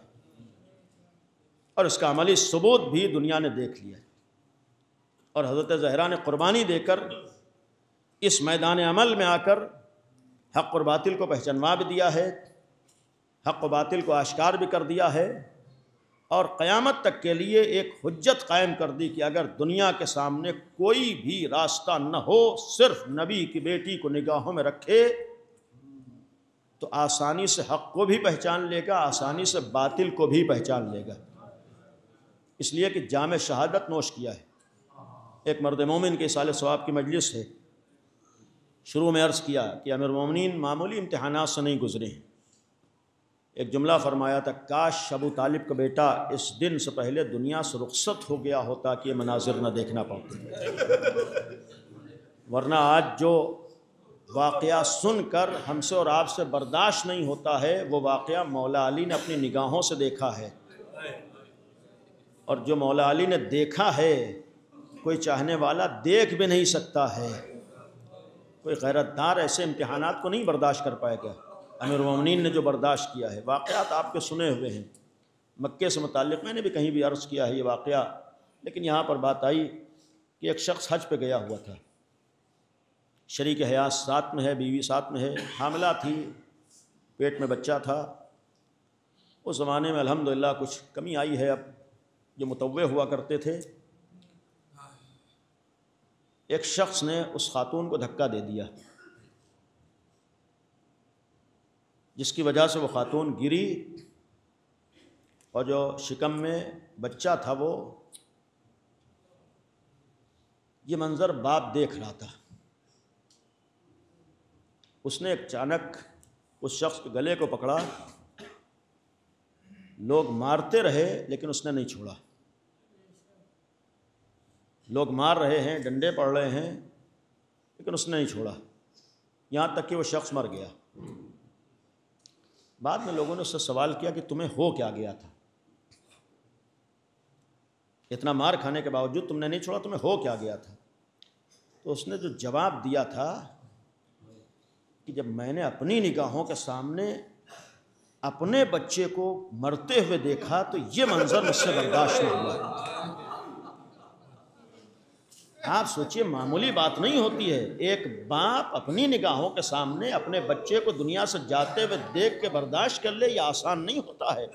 اور اس کا عملی ثبوت بھی دنیا نے دیکھ لیا ہے۔ اور حضرت زہرا نے قربانی دے کر اس میدان عمل میں آ کر حق اور باطل کو پہچانوا بھی دیا ہے، حق و باطل کو آشکار بھی کر دیا ہے، اور قیامت تک کے لیے ایک حجت قائم کر دی کہ اگر دنیا کے سامنے کوئی بھی راستہ نہ ہو، صرف نبی کی بیٹی کو نگاہوں میں رکھے تو آسانی سے حق کو بھی پہچان لے گا، آسانی سے باطل کو بھی پہچان لے گا، اس لیے کہ جام شہادت نوش کیا ہے۔ ایک مرد مومن کے ایصال ثواب کی مجلس ہے، شروع میں عرض کیا کہ امیر المومنین معمولی امتحانات سے نہیں گزرے ہیں۔ ایک جملہ فرمایا تھا، کاش ابو طالب کا بیٹا اس دن سے پہلے دنیا سے رخصت ہو گیا ہوتا کہ یہ مناظر نہ دیکھنا پاتے، ورنہ آج جو واقعہ سن کر ہم سے اور آپ سے برداشت نہیں ہوتا ہے، وہ واقعہ مولا علی نے اپنی نگاہوں سے دیکھا ہے، اور جو مولا علی نے دیکھا ہے کوئی چاہنے والا دیکھ بھی نہیں سکتا ہے۔ کوئی غیرت دار ایسے امتحانات کو نہیں برداشت کر پائے گا۔ امیر المومنین نے جو برداشت کیا ہے، واقعات آپ کے سنے ہوئے ہیں مکے سے متعلق، میں نے بھی کہیں بھی عرض کیا ہے یہ واقعہ، لیکن یہاں پر بات آئی کہ ایک شخص حج پہ گیا ہوا تھا، شریک حیات ساتھ میں ہے، بیوی ساتھ میں ہے، حاملہ تھی، پیٹ میں بچہ تھا۔ اس زمانے میں الحمدللہ کچھ کمی آئی ہے، اب جو متوع ہوا کرتے تھے، ایک شخص نے اس خاتون کو دھکا دے دیا، جس کی وجہ سے وہ خاتون گری، اور جو شکم میں بچہ تھا وہ، یہ منظر باپ دیکھ رہا تھا۔ اس نے اچانک اس شخص کے گلے کو پکڑا، لوگ مارتے رہے لیکن اس نے نہیں چھوڑا، لوگ مار رہے ہیں، ڈنڈے پڑ رہے ہیں، لیکن اس نے نہیں چھوڑا، یہاں تک کہ وہ شخص مر گیا۔ بعد میں لوگوں نے اس سے سوال کیا کہ تمہیں ہو کیا گیا تھا، اتنا مار کھانے کے باوجود تم نے نہیں چھوڑا، تمہیں ہو کیا گیا تھا؟ تو اس نے جو جواب دیا تھا کہ جب میں نے اپنی نگاہوں کے سامنے اپنے بچے کو مرتے ہوئے دیکھا تو یہ منظر مجھ سے برداشت نہیں ہوا۔ آپ سوچئے، معمولی بات نہیں ہوتی ہے، ایک باپ اپنی نگاہوں کے سامنے اپنے بچے کو دنیا سے جاتے ہوئے دیکھ کے برداشت کر لے، یہ آسان نہیں ہوتا ہے۔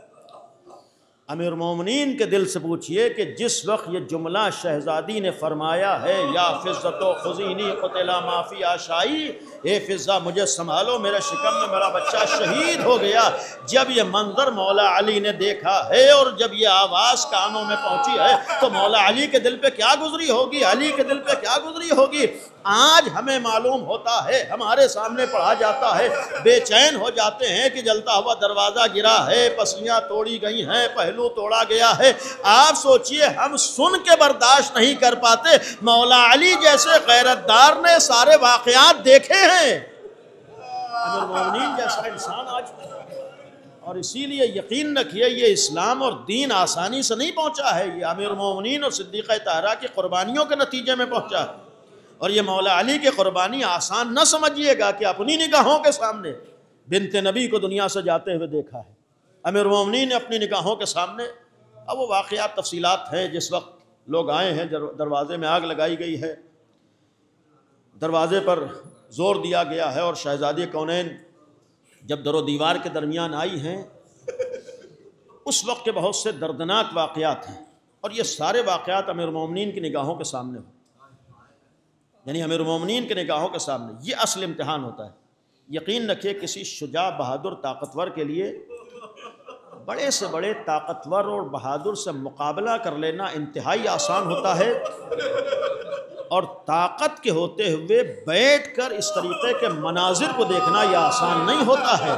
امیر المومنین کے دل سے پوچھئے کہ جس وقت یہ جملہ شہزادی نے فرمایا ہے، یا فضتو خذینی قتلا ما فی عشائی، اے فضہ مجھے سنبھالو، میرے شکم میں میرا بچہ شہید ہو گیا، جب یہ منظر مولا علی نے دیکھا ہے اور جب یہ آواز کانوں میں پہنچی ہے تو مولا علی کے دل پہ کیا گزری ہوگی، علی کے دل پہ کیا گزری ہوگی۔ آج ہمیں معلوم ہوتا ہے، ہمارے سامنے پڑھا جاتا ہے، بے چین ہو جاتے ہیں کہ جلتا ہوا دروازہ گرا ہے، پسلیاں توڑی گئی ہیں، پہلو توڑا گیا ہے۔ آپ سوچئے، ہم سن کے برداشت نہیں کر پاتے، مولا علی جیسے غیرت دار نے سارے واقعات دیکھے ہیں، امیر المومنین جیسا انسان آج، اور اسی لیے یقین رکھیے یہ اسلام اور دین آسانی سے نہیں پہنچا ہے، یہ امیر المومنین اور صدیقہ طاہرہ کی قربانیوں کے نتیجے میں پہنچا ہے۔ اور یہ مولا علی کی قربانی آسان نہ سمجھیے گا کہ اپنی نگاہوں کے سامنے بنت نبی کو دنیا سے جاتے ہوئے دیکھا ہے۔ امیر المومنین نے اپنی نگاہوں کے سامنے، اب وہ واقعات تفصیلات ہیں، جس وقت لوگ آئے ہیں، دروازے میں آگ لگائی گئی ہے، دروازے پر زور دیا گیا ہے، اور شہزادی کونین جب در و دیوار کے درمیان آئی ہیں، اس وقت کے بہت سے دردناک واقعات ہیں، اور یہ سارے واقعات امیر المومنین کی نگاہوں کے سامنے ہو، یعنی امیر المومنین کے نگاہوں کے سامنے، یہ اصل امتحان ہوتا ہے۔ یقین رکھیے کسی شجاع بہادر طاقتور کے لیے بڑے سے بڑے طاقتور اور بہادر سے مقابلہ کر لینا انتہائی آسان ہوتا ہے، اور طاقت کے ہوتے ہوئے بیٹھ کر اس طریقے کے مناظر کو دیکھنا یہ آسان نہیں ہوتا ہے۔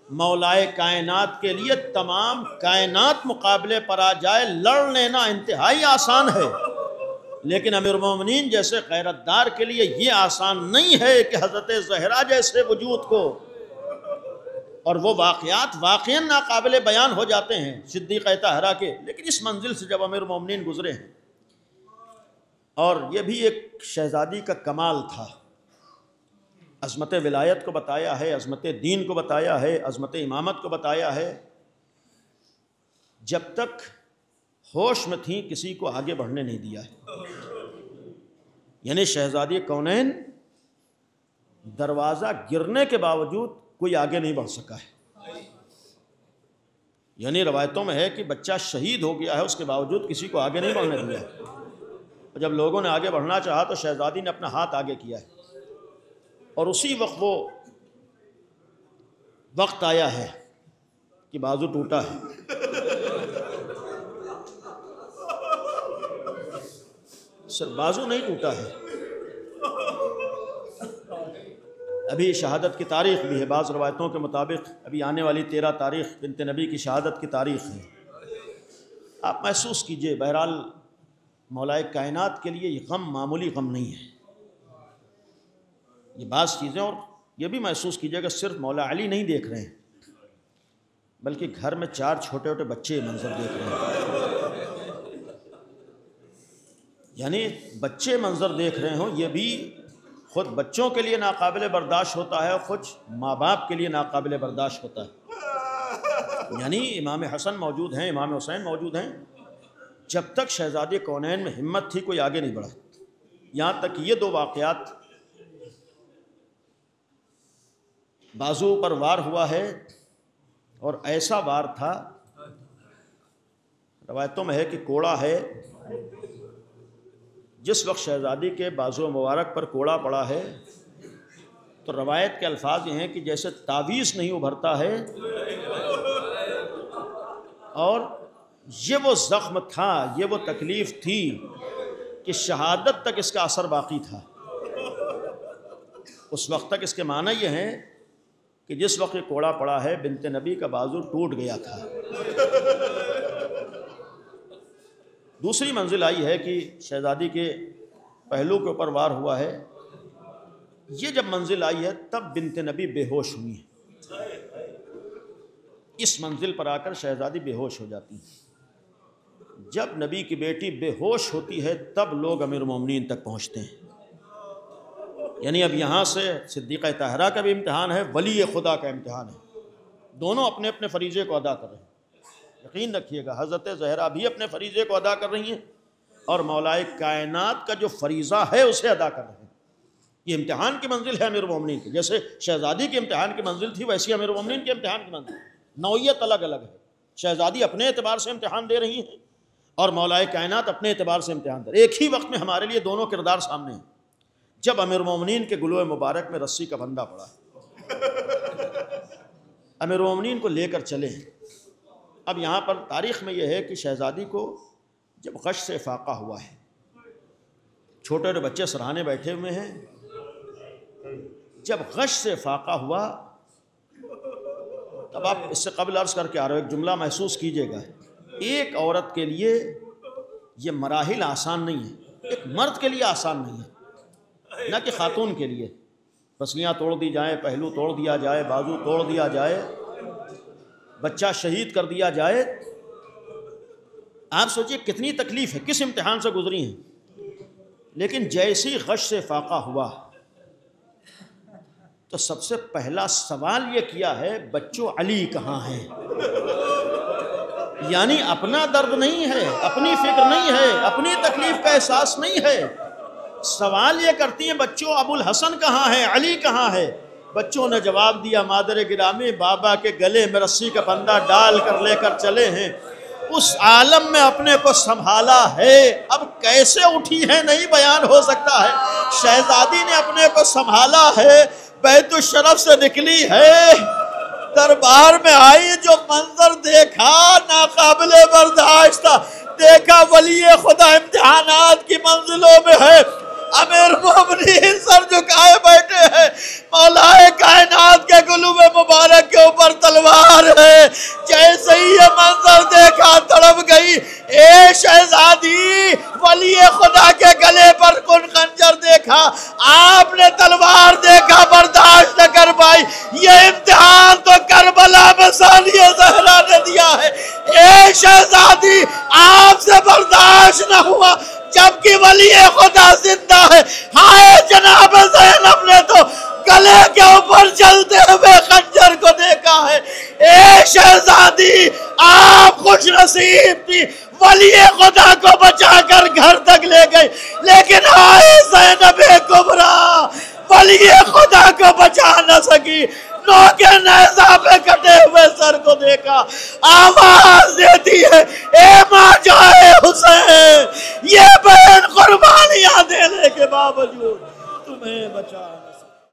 مولائے کائنات کے لیے تمام کائنات مقابلے پر آ جائے، لڑ لینا انتہائی آسان ہے، لیکن امیر المومنین جیسے غیرت دار کے لیے یہ آسان نہیں ہے کہ حضرت زہرا جیسے وجود کو اور وہ واقعات واقعاً ناقابل بیان ہو جاتے ہیں صدیقہ طاہرہ کے، لیکن اس منزل سے جب امیر المومنین گزرے ہیں، اور یہ بھی ایک شہزادی کا کمال تھا، عظمت ولایت کو بتایا ہے، عظمت دین کو بتایا ہے، عظمت امامت کو بتایا ہے، جب تک ہوش میں تھیں کسی کو آگے بڑھنے نہیں دیا ہے۔ یعنی شہزادی کونین دروازہ گرنے کے باوجود کوئی آگے نہیں بڑھ سکا ہے۔ یعنی روایتوں میں ہے کہ بچہ شہید ہو گیا ہے، اس کے باوجود کسی کو آگے نہیں بڑھنے دیا، اور جب لوگوں نے آگے بڑھنا چاہا تو شہزادی نے اپنا ہاتھ آگے کیا ہے، اور اسی وقت وہ وقت آیا ہے کہ بازو ٹوٹا ہے۔ صرف بازو نہیں ٹوٹا ہے، ابھی شہادت کی تاریخ بھی ہے، بعض روایتوں کے مطابق ابھی آنے والی 13 تاریخ بنت نبی کی شہادت کی تاریخ ہے۔ آپ محسوس کیجئے، بہرحال مولائے کائنات کے لیے یہ غم معمولی غم نہیں ہے، یہ بعض چیزیں، اور یہ بھی محسوس کیجئے کہ صرف مولا علی نہیں دیکھ رہے ہیں، بلکہ گھر میں 4 چھوٹے چھوٹے بچے منظر دیکھ رہے ہیں۔ یعنی بچے منظر دیکھ رہے ہوں، یہ بھی خود بچوں کے لیے ناقابل برداشت ہوتا ہے، اور خود ماں باپ کے لیے ناقابل برداشت ہوتا ہے۔ یعنی امام حسن موجود ہیں، امام حسین موجود ہیں، جب تک شہزادی کونین میں ہمت تھی کوئی آگے نہیں بڑھا، یہاں تک یہ 2 واقعات، بازو پر وار ہوا ہے، اور ایسا وار تھا، روایتوں میں ہے کہ کوڑا ہے، جس وقت شہزادی کے بازو مبارک پر کوڑا پڑا ہے تو روایت کے الفاظ یہ ہیں کہ جیسے تعویذ نہیں ابھرتا ہے، اور یہ وہ زخم تھا، یہ وہ تکلیف تھی کہ شہادت تک اس کا اثر باقی تھا۔ اس وقت تک اس کے معنی یہ ہیں کہ جس وقت یہ کوڑا پڑا ہے بنت نبی کا بازو ٹوٹ گیا تھا۔ دوسری منزل آئی ہے کہ شہزادی کے پہلو کے اوپر وار ہوا ہے، یہ جب منزل آئی ہے تب بنت نبی بے ہوش ہوئی ہے، اس منزل پر آ کر شہزادی بے ہوش ہو جاتی ہے۔ جب نبی کی بیٹی بے ہوش ہوتی ہے تب لوگ امیر المومنین تک پہنچتے ہیں۔ یعنی اب یہاں سے صدیقہ طاہرہ کا بھی امتحان ہے، ولی خدا کا امتحان ہے، دونوں اپنے اپنے فریضے کو ادا کر رہے ہیں۔ یقین رکھیے گا حضرت زہرا بھی اپنے فریضے کو ادا کر رہی ہیں، اور مولائے کائنات کا جو فریضہ ہے اسے ادا کر رہے ہیں۔ یہ امتحان کی منزل ہے امیر المومنین کی، جیسے شہزادی کی امتحان کی منزل تھی ویسی امیر المومنین کے امتحان کی منزل، نوعیت الگ الگ ہے۔ شہزادی اپنے اعتبار سے امتحان دے رہی ہیں، اور مولائے کائنات اپنے اعتبار سے امتحان دے رہے ہیں۔ ایک ہی وقت میں ہمارے لیے دونوں کردار سامنے ہیں۔ جب امیر المومنین کے گلوئے مبارک میں رسی کا پھندا پڑا، امیر المومنین کو لے کر چلے ہیں۔ اب یہاں پر تاریخ میں یہ ہے کہ شہزادی کو جب غش سے افاقہ ہوا ہے، چھوٹے چھوٹے بچے سرہانے بیٹھے ہوئے ہیں، جب غش سے افاقہ ہوا، اب آپ اس سے قبل عرض کر کے آ رہے ہو، ایک جملہ محسوس کیجئے گا، ایک عورت کے لیے یہ مراحل آسان نہیں ہے، ایک مرد کے لیے آسان نہیں ہے، نہ کہ خاتون کے لیے۔ پسلیاں توڑ دی جائیں، پہلو توڑ دیا جائے، بازو توڑ دیا جائے، بچہ شہید کر دیا جائے، آپ سوچئے کتنی تکلیف ہے، کس امتحان سے گزری ہیں۔ لیکن جیسی غش سے فاقہ ہوا تو سب سے پہلا سوال یہ کیا ہے، بچوں علی کہاں ہیں؟ یعنی اپنا درد نہیں ہے، اپنی فکر نہیں ہے، اپنی تکلیف کا احساس نہیں ہے، سوال یہ کرتی ہیں بچوں ابو الحسن کہاں ہے، علی کہاں ہے؟ بچوں نے جواب دیا، مادر گرامی بابا کے گلے میں رسی کا پھندا ڈال کر لے کر چلے ہیں، اس عالم میں اپنے کو سنبھالا ہے، اب کیسے اٹھی ہے نہیں بیان ہو سکتا ہے۔ شہزادی نے اپنے کو سنبھالا ہے، بیت الشرف سے نکلی ہے، دربار میں آئی، جو منظر دیکھا ناقابل برداشت تھا، دیکھا ولی خدا امتحانات کی منزلوں میں ہے، امیر مومنین سر جھکائے بیٹھے ہیں، مولا کائنات کے گلوب مبارک کے اوپر تلوار ہے۔ جیسے ہی یہ منظر دیکھا تڑپ گئی، اے شہزادی، ولی خدا کے گلے پر کن خنجر دیکھا، آپ نے تلوار دیکھا، برداشت نہ کر پائی، یہ امتحان تو کربلا میں ثانیہ زہرا نے دیا ہے، اے شہزادی آپ سے برداشت نہ ہوا جبکہ ولی خدا زندہ ہے، ہائے جناب زینب نے تو گلے کے اوپر چلتے ہوئے خنجر کو دیکھا ہے، اے شہزادی آپ خوش نصیب تھی، ولی خدا کو بچا کر گھر تک لے گئی، لیکن ہائے زینب کبریٰ ولی خدا کو بچا نہ سکی، نوک نیزہ پہ کٹے ہوئے سر کو دیکھا، آواز دیتی ہے اے ماں جائے حسین، یہ بہن قربانیاں دینے کے باوجود تمہیں بچا